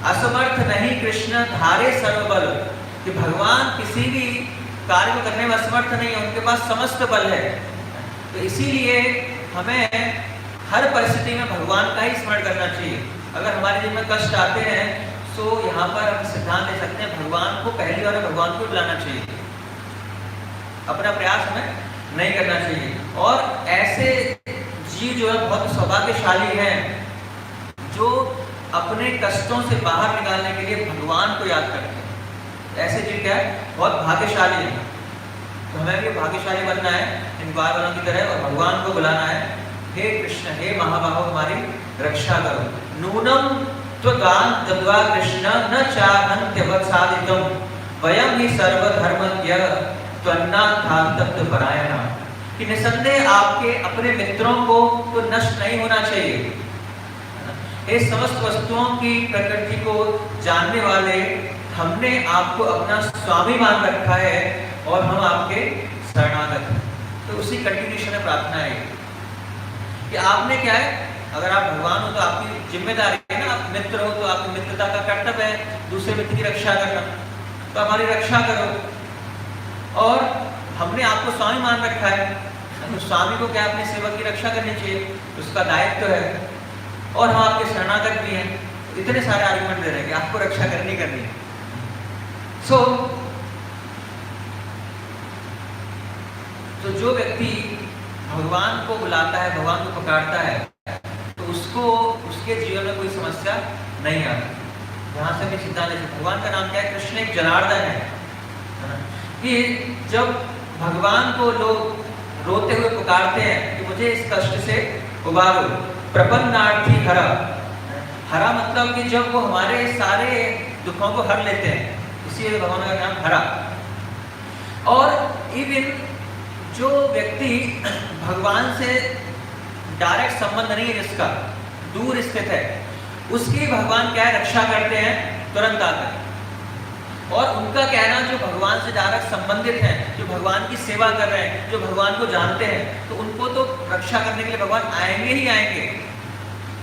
असमर्थ नहीं कृष्ण धारे सर्वबल, कि भगवान किसी भी कार्य को करने में असमर्थ नहीं है, उनके पास समस्त बल है। तो इसीलिए हमें हर परिस्थिति में भगवान का ही स्मरण करना चाहिए। अगर हमारे जीवन में कष्ट आते हैं तो यहाँ पर हम सिद्धांत ले सकते हैं, भगवान को पहली बार भगवान को बुलाना चाहिए, अपना प्रयास हमें नहीं करना चाहिए। और ऐसे जीव जो है बहुत सौभाग्यशाली हैं जो अपने कष्टों से बाहर निकालने के लिए भगवान को याद करते हैं। ऐसे जीव क्या है, बहुत भाग्यशाली है। तो हमें भी भाग्यशाली बनना है इन बार वालों की तरह, और भगवान को बुलाना है, हे कृष्ण, हे महाबाहो, हमारी रक्षा करो। नूनम त्वगान दद्वा कृष्ण न चाहन्त्यवसादितम वयम ही सर्वधर्मज्ञ त्वन्नाथातप्त परायणा, कि निसंदेह आपके अपने मित्रों को तो नष्ट नहीं होना चाहिए। ये समस्त वस्तुओं की प्रकृति को जानने वाले हमने आपको अपना स्वामी मान रखा है और हम आपके शरणागत हैं। तो उसी कंटिन्यूशन में प्रार्थना है कि आपने क्या है, अगर आप भगवान हो तो आपकी जिम्मेदारी है ना, आप मित्र हो तो आपकी मित्रता का कर्तव्य है दूसरे मित्र की रक्षा करना, तो हमारी रक्षा करो। और हमने आपको स्वामी मान रखा है, तो स्वामी को क्या अपने सेवक की रक्षा करनी चाहिए, उसका दायित्व है। और हम आपके शरणागत भी हैं। इतने सारे आर्गुमेंट दे रहे हैं कि आपको रक्षा करनी है। तो जो व्यक्ति भगवान को बुलाता है, भगवान को पुकारता है, तो उसको उसके जीवन में कोई समस्या नहीं आती। यहाँ से भी सिद्धांत है, भगवान का नाम क्या है, कृष्ण एक जनार्दन है कि जब भगवान को लोग रोते हुए पुकारते हैं कि मुझे इस कष्ट से उबारो, प्रपन्नार्थी हरा, हरा मतलब कि जब वो हमारे सारे दुखों को हर लेते हैं, इसीलिए भगवान का नाम हरा। और इवन जो व्यक्ति भगवान से डायरेक्ट संबंध नहीं है, जिसका दूर स्थित है, उसकी भगवान क्या है, रक्षा करते हैं तुरंत आकर। और उनका कहना जो भगवान से डायरेक्ट संबंधित हैं, जो भगवान की सेवा कर रहे हैं, जो भगवान को जानते हैं, तो उनको तो रक्षा करने के लिए भगवान आएंगे ही आएंगे।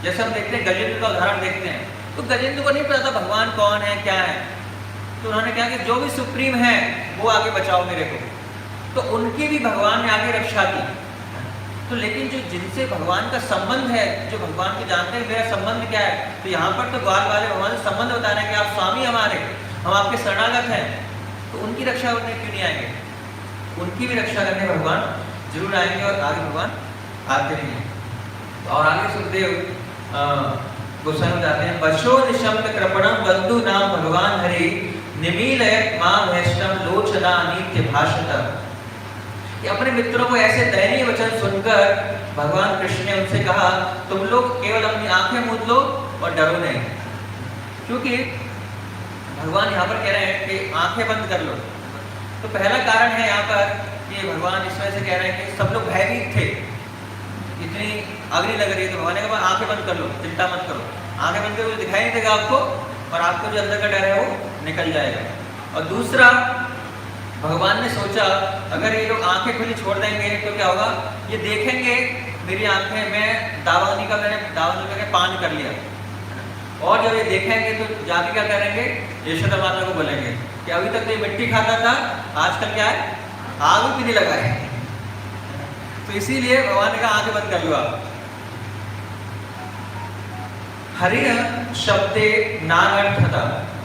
जैसे हम देखते हैं गजेंद्र का उदाहरण देखते हैं, तो गजेंद्र को नहीं पता था भगवान कौन है क्या है, तो उन्होंने कहा कि जो भी सुप्रीम है वो आगे बचाओ मेरे को, तो उनकी भी भगवान ने आगे रक्षा की। तो लेकिन जो जिनसे भगवान का संबंध है, जो भगवान को जानते हैं मेरा संबंध क्या है, तो यहाँ पर तो ग्वाल वाले भगवान से संबंध बता रहे हैं कि आप स्वामी हमारे, हम आपके शरणागत हैं, तो उनकी रक्षा करने क्यों नहीं आएंगे, उनकी भी रक्षा करने भगवान जरूर आएंगे। और आगे भगवान आते नहीं हैं। और आगे सुखदेव गोस्वामी बताते हैं, बशो निशम्त कृपणम बंधु नाम भगवान हरि निमीलयत मां वैष्णव लोचना नित्य भाषता, कि अपने मित्रों को ऐसे दयनीय वचन सुनकर भगवान कृष्ण ने उनसे कहा, तुम लोग केवल अपनी आंखें मूंद लो और डरो नहीं। क्योंकि भगवान यहाँ पर कह रहे हैं कि आंखें बंद कर लो। तो पहला कारण है यहाँ पर कि भगवान इस वजह से कह रहे हैं कि सब लोग भयभीत थे, इतनी अग्नि लग रही है, तो भगवान ने कहा आंखें बंद कर लो, चिंता मत करो, आंखें बंद करो, दिखाई नहीं देगा आपको, और आपको जो अंदर का डर है वो निकल जाएगा। और दूसरा, भगवान ने सोचा अगर ये लोग आंखें खुली छोड़ देंगे तो क्या होगा, ये देखेंगे मेरी आंखें, मैं दावाग्नि का मैंने दावाग्नि करके पान कर लिया, और जब ये देखेंगे तो जाके क्या करेंगे, यशोदा माता को बोलेंगे कि अभी तक तो ये मिट्टी खाता था, आजकल क्या है, आग भी पीने लगा है। तो इसीलिए भगवान ने कहा आंखें बंद कर लो आप। हरि शब्दे नानर्थता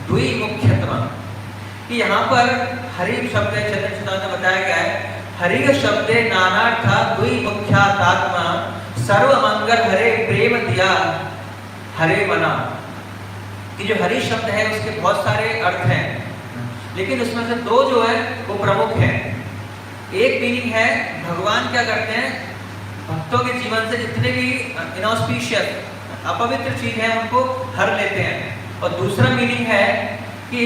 द्वि मुख्यत्व, कि यहाँ पर हरि शब्द चैतन्य चेतावनी में बताया गया है, हरि शब्दे नानार्था द्वि मुख्यात्मा सर्व मंगल हरे प्रेम दिया हरे मना, कि जो हरि शब्द है उसके बहुत सारे अर्थ हैं, लेकिन उसमें से दो जो है वो प्रमुख हैं। एक मीनिंग है भगवान क्या करते हैं, भक्तों के जीवन से जितने भी इनऑस्पिशियस अपवित्र चीज है उनको हर लेते हैं। और दूसरा मीनिंग है कि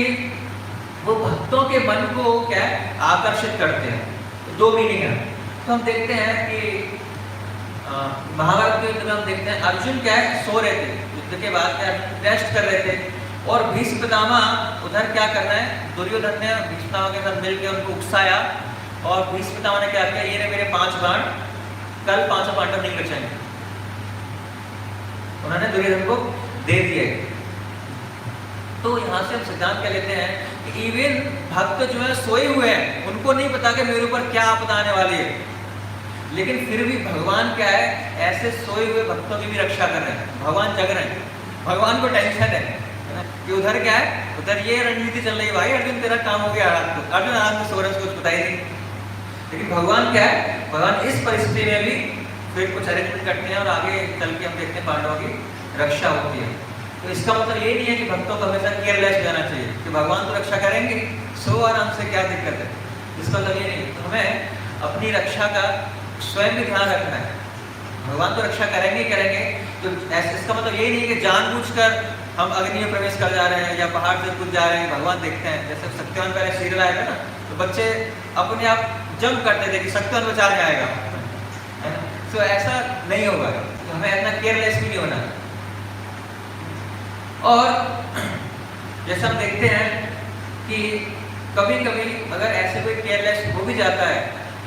वो भक्तों के मन को क्या आकर्षित करते हैं। तो दो मीनिंग है। तो हम देखते हैं कि महाभारत के युद्ध में हम देखते हैं अर्जुन क्या है, सो रहे थे, युद्ध के बाद क्या रेस्ट कर रहे थे, और भीष्म पितामह उधर क्या कर रहे हैं, दुर्योधन ने भीष्म पितामह के साथ मिलकर उनको उकसाया, और भीष्म पितामह ने क्या किया, ये मेरे 5 बाण, कल 5 पांडव नहीं बचाएंगे। उन्होंने दुर्योधन को दे दिए। तो यहाँ से हम सिद्धांत क्या लेते हैं कि इवन भक्त जो है सोए हुए हैं, उनको नहीं पता कि मेरे ऊपर क्या आपदा आने वाली है, लेकिन फिर भी भगवान क्या है, ऐसे सोए हुए भक्तों की भी रक्षा कर रहे हैं। भगवान जग रहे हैं, भगवान को टेंशन है कि उधर क्या है, उधर ये रणनीति चल रही है, भाई अर्जुन तेरा काम हो गया, अर्जुन आराम से सो रहे, कुछ बताई नहीं। लेकिन भगवान क्या है, भगवान इस परिस्थिति में भी फिर कुछ अरेंजमेंट करते हैं और आगे चल के हम देखते हैं पांडवों की रक्षा होती है। तो इसका मतलब ये नहीं है कि भक्तों को हमेशा केयरलेस हो जाना चाहिए कि भगवान तो रक्षा करेंगे, सो आराम से, क्या दिक्कत है। इसका मतलब ये नहीं, तो हमें अपनी रक्षा का स्वयं भी ध्यान रखना है। भगवान तो रक्षा करेंगे करेंगे, तो ऐसे इसका मतलब ये नहीं कि जानबूझकर हम अग्नि में प्रवेश कर जा रहे हैं या पहाड़ से कूद जा रहे हैं। भगवान देखते हैं, जैसे सत्यवान पहले सीरियल आया था ना, तो बच्चे अपने आप जंप करते थे कि सत्यवान बचाने आएगा, है ना। तो ऐसा नहीं होगा, तो हमें इतना केयरलेस भी नहीं होना। और जैसा हम देखते हैं कि कभी कभी अगर ऐसे कोई केयरलेस हो भी जाता है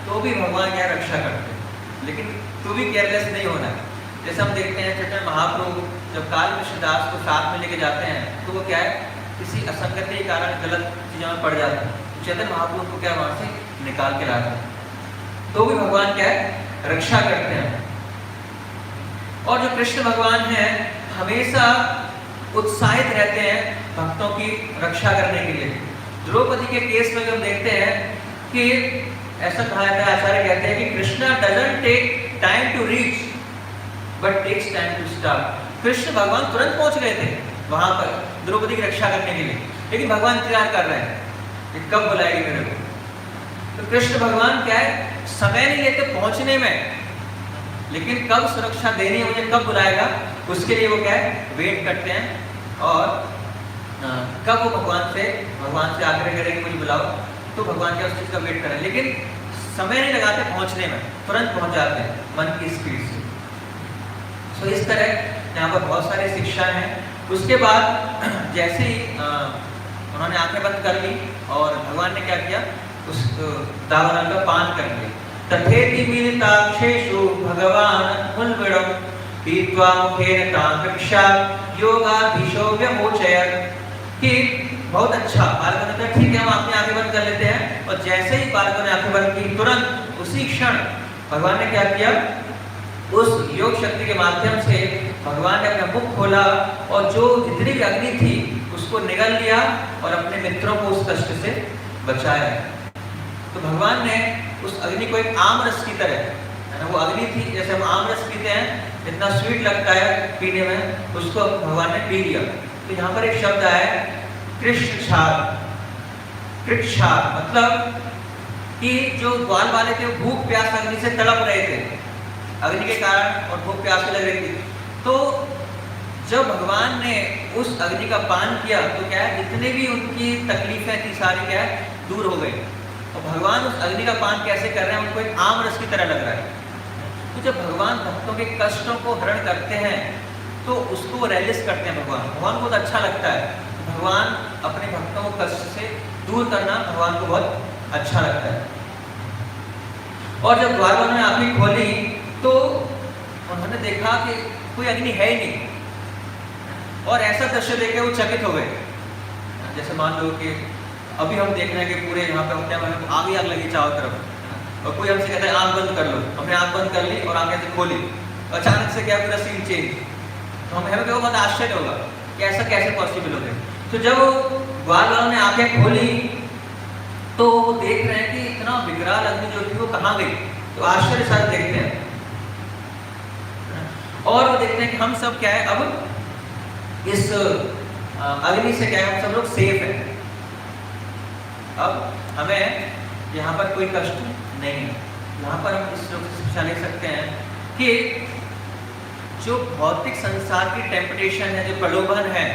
तो भी भगवान क्या रक्षा करते हैं, लेकिन तो भी केयरलेस नहीं होना है। जैसे हम देखते हैं चैतन्य महाप्रभु जब काल कृष्णदास को साथ में लेके जाते हैं, तो वो क्या है, किसी असंगति के कारण गलत चीजों में पड़ जाते हैं, चैतन्य महाप्रभु को क्या वहां से निकाल के लाते हैं, तो भी भगवान क्या है, रक्षा करते हैं। और जो कृष्ण भगवान हैं हमेशा उत्साहित रहते हैं भक्तों की रक्षा करने के लिए। द्रौपदी के केस में हम देखते हैं कि ऐसा कहा जाता है, आचार्य कहते हैं कि Krishna doesn't take time to reach but takes time to start. Krishna भगवान तुरंत पहुंच गए थे वहां पर द्रौपदी की रक्षा करने के लिए, लेकिन भगवान इंतजार कर रहे हैं कि कब बुलाएगी मेरे को। तो कृष्ण भगवान क्या है, समय नहीं लेते पहुंचने में, लेकिन कब सुरक्षा देनी है, मुझे कब बुलाएगा, उसके लिए वो क्या है, वेट करते हैं। और कब वो भगवान से आग्रह करें कि मुझे बुलाओ, तो भगवान क्या उस चीज का वेट करें, लेकिन समय नहीं लगाते पहुंचने में, तुरंत पहुंच जाते हैं मन की स्पीड से। तो इस तरह यहाँ पर बहुत सारी शिक्षा हैं। उसके बाद जैसे ही उन्होंने आंखें बंद कर ली और भगवान ने क्या किया, उस दावना का पान कर लिया। तथेति मिलिताक्षेषु भगवान उल्बणं पीत्वा मुखेन तांकक्षा योगाधीशो व्यमोचयत्। कि बहुत अच्छा, बालकों ने कहा ठीक है हम अपनी आंखें बंद कर लेते हैं, और जैसे ही बालकों ने आंखें बंद की तुरंत उसी क्षण भगवान ने क्या किया, उस योग शक्ति के माध्यम से भगवान ने अपना मुख खोला और जो जितनी भी अग्नि थी उसको निगल लिया और अपने मित्रों को उस कष्ट से बचाया। तो भगवान ने उस अग्नि को एक आम रस की तरह, है ना, वो अग्नि थी जैसे हम आम रस पीते हैं, इतना स्वीट लगता है पीने में, उसको भगवान ने पी लिया। तो यहाँ पर एक शब्द है कृष्णक्षार। कृक्षार मतलब कि जो ग्वाल वाले थे भूख प्यास अग्नि से तड़प रहे थे, अग्नि के कारण, और भूख प्यास लग रही थी। तो जब भगवान ने उस अग्नि का पान किया तो क्या है, जितने भी उनकी तकलीफें थी सारी क्या है, दूर हो गई। और भगवान उस अग्नि का पान कैसे कर रहे हैं, उनको एक आम रस की तरह लग रहा है। तो जब भगवान भक्तों के कष्टों को हरण करते हैं तो उसको वो रेलिस करते हैं। भगवान को तो अच्छा लगता है, भगवान अपने भक्तों को कष्ट से दूर करना भगवान को बहुत अच्छा लगता है। और जब द्वारपाल ने आंखें खोली तो उन्होंने देखा कि कोई अग्नि है ही नहीं, और ऐसा दृश्य देख के वो चकित हो गए। जैसे मान लो कि अभी हम देख रहे हैं कि पूरे यहाँ पे क्या आग ही आग लगी चारों तरफ, और कोई हमसे कहता है आंख बंद कर लो, हमने आंख बंद कर ली और आंखें से खोली, अचानक से क्या पूरा सीन चेंज, तो हमें बहुत आश्चर्य होगा कि ऐसा कैसे पॉसिबल हो गया। तो जब ग्वाल वालों ने आंखें खोली तो वो देख रहे हैं कि इतना विकराल अग्नि जो थी वो कहाँ गई, तो आश्चर्य साथ देखते हैं। और वो देखते हैं कि हम सब क्या है, अब इस अग्नि से क्या है, हम सब लोग सेफ हैं, अब हमें यहाँ पर कोई कष्ट नहीं है। यहाँ पर हम इस लोग से शिक्षा ले सकते हैं कि जो भौतिक संसार की टेम्पटेशन है, जो प्रलोभन है,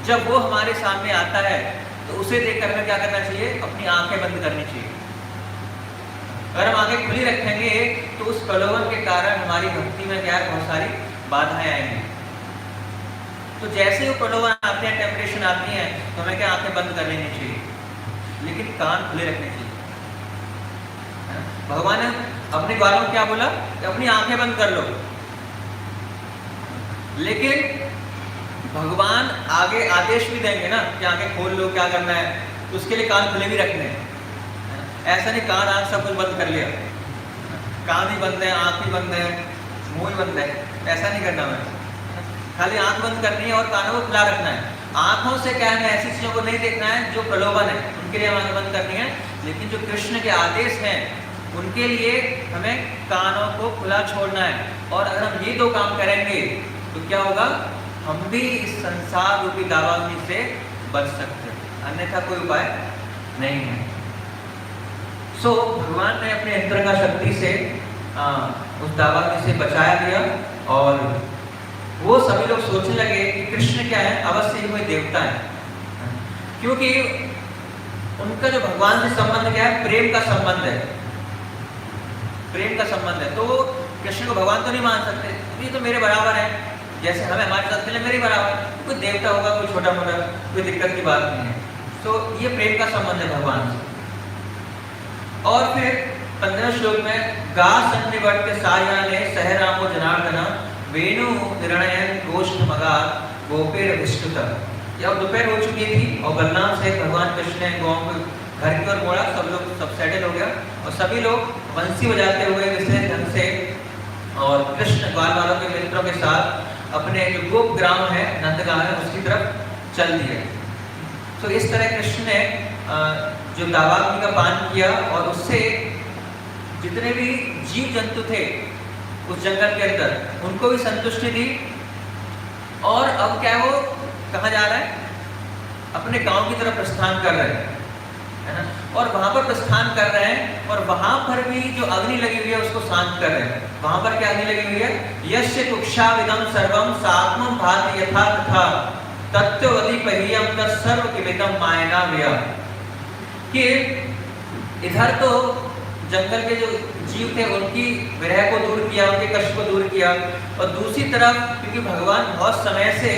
जब वो हमारे सामने आता है तो उसे देखकर हमें क्या करना चाहिए, अपनी आंखें बंद करनी चाहिए। अगर हम आंखें खुली रखेंगे तो उस प्रलोभन के कारण हमारी भक्ति में क्या है, बहुत सारी बाधाएं आएंगी। तो जैसे वो प्रलोभन आते हैं, टेम्पटेशन आती है, तो हमें क्या आंखें बंद कर लेनी चाहिए, लेकिन कान खुले रखने चाहिए। भगवान ने अपने ग्वालों को क्या बोला कि अपनी आंखें बंद कर लो। लेकिन भगवान आगे आदेश भी देंगे ना कि आगे खोल लो, क्या करना है, तो उसके लिए कान खुले भी रखने हैं। ऐसा नहीं कान आँख सब कुछ बंद कर लिया, कान भी बंद है, आँख भी बंद है, मुंह भी बंद है, ऐसा नहीं करना है। खाली आँख बंद करनी है और कानों को खुला रखना है। आँखों से क्या है, ऐसी चीज़ों को नहीं देखना है जो प्रलोभन है, उनके लिए आँखें बंद करनी है। लेकिन जो कृष्ण के आदेश हैं उनके लिए हमें कानों को खुला छोड़ना है। और अगर हम ये दो काम करेंगे तो क्या होगा, हम भी इस संसार रूपी दावाग्नि से बच सकते हैं, अन्यथा कोई उपाय नहीं है। सो भगवान ने अपने अंतरंगा शक्ति से उस दावाग्नि से बचाया गया। और वो सभी लोग सोचने लगे कि कृष्ण क्या है, अवश्य ही कोई देवता है, क्योंकि उनका जो भगवान से संबंध क्या है, प्रेम का संबंध है, प्रेम का संबंध है। तो कृष्ण को भगवान तो नहीं मान सकते, ये तो मेरे बराबर है, जैसे हमें हमारे साथ चले मेरे बराबर, कोई देवता होगा, कोई छोटा मोटा, कोई दिक्कत की बात नहीं है। तो ये प्रेम का संबंध है भगवान से। और फिर 15 श्लोक में गा सन्निवर्त सायाने सह रामो जनार्दन वेणु निर्णयन गोष्ठ मगा गोपेर विष्णुत। अब दोपहर हो चुकी थी और बलराम से भगवान कृष्ण ने गाँव को घर की ओर मोड़ा, सब लोग सब सेटल हो गया और सभी लोग बंसी बजाते हुए विशेष ढंग से और कृष्ण ग्वाल वालों के मित्रों के साथ अपने जो गोप ग्राम है नंदगांव है उसकी तरफ चल दिए। तो इस तरह कृष्ण ने जो दावाग्नि का पान किया और उससे जितने भी जीव जंतु थे उस जंगल के अंदर उनको भी संतुष्टि दी। और अब क्या वो कहाँ जा रहा है, अपने गांव की तरफ प्रस्थान कर रहे हैं, है ना। और वहां पर प्रस्थान कर रहे हैं और वहां पर भी जो अग्नि लगी हुई है उसको शांत कर रहे हैं। वहां पर क्या अग्नि लगी हुई है, यस्य कुक्षा विदम सर्वम सात्मम भाति यथा तथा तत्ववति पहियम तत् सर्व किमितम मायना व्यय। कि इधर तो जंगल के जो जीव थे उनकी विरह को दूर किया, उनके कष्ट को दूर किया, और दूसरी तरफ क्योंकि भगवान बहुत समय से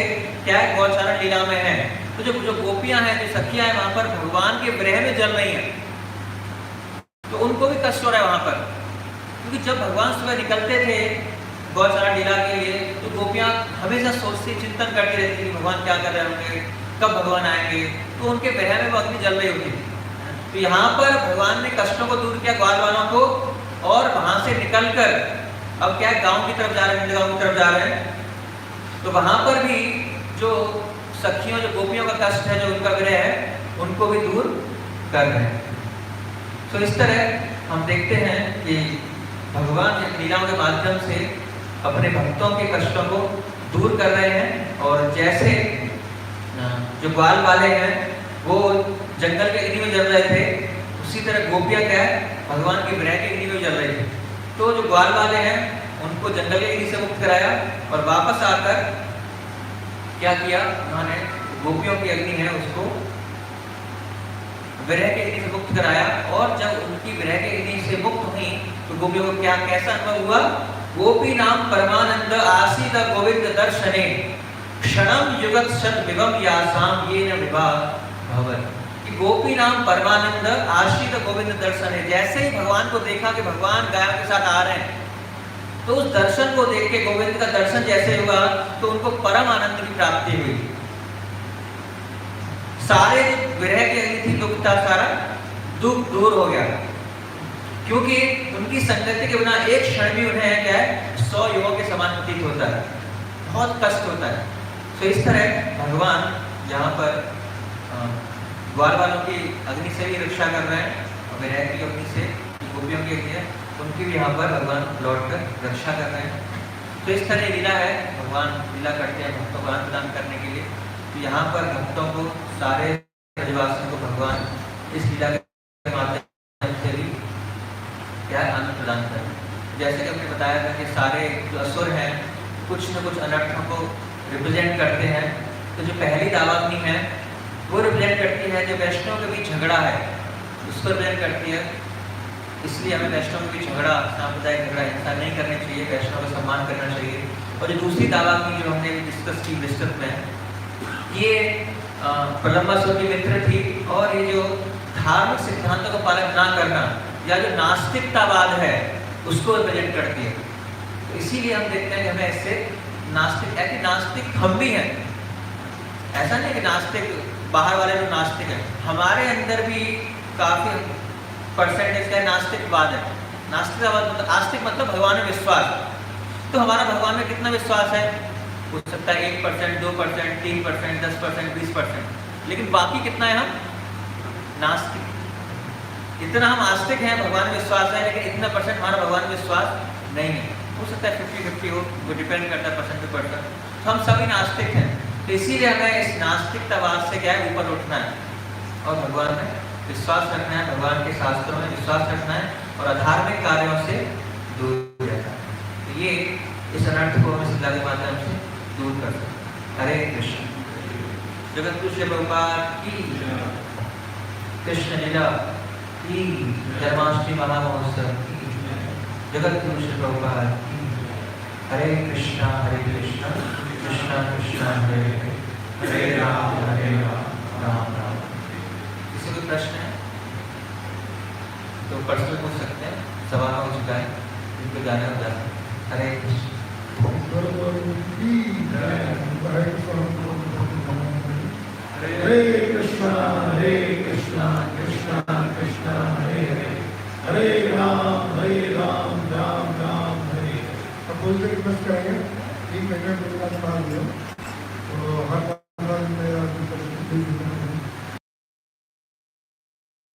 क्या है गौचारण लीला में है, तो जो गोपियां हैं, जो सखियां हैं, वहां पर भगवान के विरह में जल रही हैं, तो उनको भी कष्ट हो रहा है वहां पर। क्योंकि जब भगवान सुबह निकलते थे गौचारण लीला के लिए तो गोपियां हमेशा सोचती, चिंतन करती रहती थी भगवान क्या कर रहे होंगे, कब भगवान आएंगे, तो उनके विरह में वो अग्नि जल रही होती थी। तो यहाँ पर भगवान ने कष्टों को दूर किया ग्वाल वालों को, और वहां से निकलकर अब क्या गांव की तरफ जा रहे हैं, गांव की तरफ जा रहे हैं। तो वहां पर भी जो सखियों, जो गोपियों का कष्ट है, जो उनका विरह है, उनको भी दूर कर रहे हैं। तो इस तरह हम देखते हैं कि भगवान लीलाओं के माध्यम से अपने भक्तों के कष्टों को दूर कर रहे हैं। और जैसे जो ग्वाल वाले हैं वो जंगल के अग्नि में जल रहे थे, उसी तरह गोपियां क्या है भगवान की विरह के अग्नि में जल रही थी। तो जो ग्वाल वाले हैं उनको जंगल के अग्नि से मुक्त कराया और वापस आकर क्या किया उन्होंने, गोपियों की अग्नि है उसको विरह के अग्नि से मुक्त कराया। और जब उनकी विरह के अग्नि से मुक्त हुई तो गोपियों को क्या कैसा अनुभव हुआ, गोपी नाम परमानंद आसीत गोविंद दर्शने क्षणम युगत सद विभम यासाम ये न विवाह भवन। कि गोपी नाम परमानंद आश्रित गोविंद दर्शन है, जैसे ही भगवान को देखा कि भगवान गायों के साथ आ रहे हैं, तो उस दर्शन को देख के गोविंद का दर्शन जैसे हुआ तो उनको परम आनंद की प्राप्ति हुई। सारे विरह की अग्नि थी, दुख था, सारा दुख दूर हो गया, क्योंकि उनकी संगति के बिना एक क्षण भी उन्हें क्या है 100 युगों के समान प्रतीत होता है, बहुत कष्ट होता है। तो इस तरह भगवान यहाँ पर ग्वाल वालों की अग्नि से भी रक्षा कर रहे हैं और विरह की अग्नि से गोपियों की अग्नि है उनकी भी यहाँ पर भगवान लौट कर रक्षा कर रहे हैं। तो इस तरह लीला है, भगवान लीला करते हैं भक्तों को आनंद प्रदान करने के लिए। तो यहाँ पर भक्तों को, सारे ब्रजवासियों को भगवान इस लीला के माध्यम से भी क्या आनंद प्रदान कर रहे हैं। जैसे कि हमने बताया था कि सारे जो असुर हैं कुछ न कुछ अनर्थों को रिप्रेजेंट करते हैं। तो जो पहली दावाग्नि है वो रिप्रेजेंट करती है जो वैष्णव के बीच झगड़ा है, उसको रिप्रेजेंट करती है। इसलिए हमें वैष्णव के बीच झगड़ा, सांप्रदायिक झगड़ा, हिंसा नहीं करनी चाहिए, वैष्णव का सम्मान करना चाहिए। और जो दूसरी दावाग्नि जो हमने डिस्कस की विस्तृत में, ये प्रलंबासुर की मित्र थी और ये जो धार्मिक सिद्धांतों का पालन ना करना या जो नास्तिकतावाद है उसको रिप्रेजेंट करती है। तो इसीलिए हम देखते हैं कि हमें इससे नास्तिक है कि नास्तिक हम भी हैं। ऐसा नहीं कि नास्तिक बाहर वाले लोग नास्तिक हैं, हमारे अंदर भी काफ़ी परसेंटेज का नास्तिकवाद है। नास्तिकवाद मतलब आस्तिक मतलब भगवान में विश्वास। तो हमारा भगवान में कितना विश्वास है? हो सकता है 1%, 2%, 3%, 10%, 20%, लेकिन बाकी कितना है? हम नास्तिक। इतना हम आस्तिक हैं, भगवान में विश्वास है, लेकिन इतना परसेंट हमारा भगवान में विश्वास नहीं है। हो सकता है 50-50 हो, वो डिपेंड करता है परसेंट टू परसेंट। तो हम सभी नास्तिक हैं, तो इसीलिए हमें इस नास्तिकतावाद से क्या है, ऊपर उठना है और भगवान में विश्वास रखना है, भगवान के शास्त्रों में विश्वास रखना है और अधार्मिक कार्यों से दूर रहना है। तो ये इस अनर्थ को हम इस लीला के माध्यम से दूर कर सकते हैं। हरे कृष्ण। जगत गुरु श्री प्रभुपाद की, कृष्ण लीला की, जन्माष्टमी महामहोत्सव की, जगत गुरु श्री प्रभुपाद की। हरे कृष्णा कृष्णा कृष्णा हरे हरे राम राम राम। किसी कोई प्रश्न है तो पर्सनल पूछ सकते हैं, सवाल हो चुका है, इनको जाने हो जाए। हरे कृष्ण। हरे कृष्णा कृष्णा कृष्णा हरे हरे, हरे राम राम राम हरे। अब बोलते रिक्वेस्ट करेंगे 3 मिनट में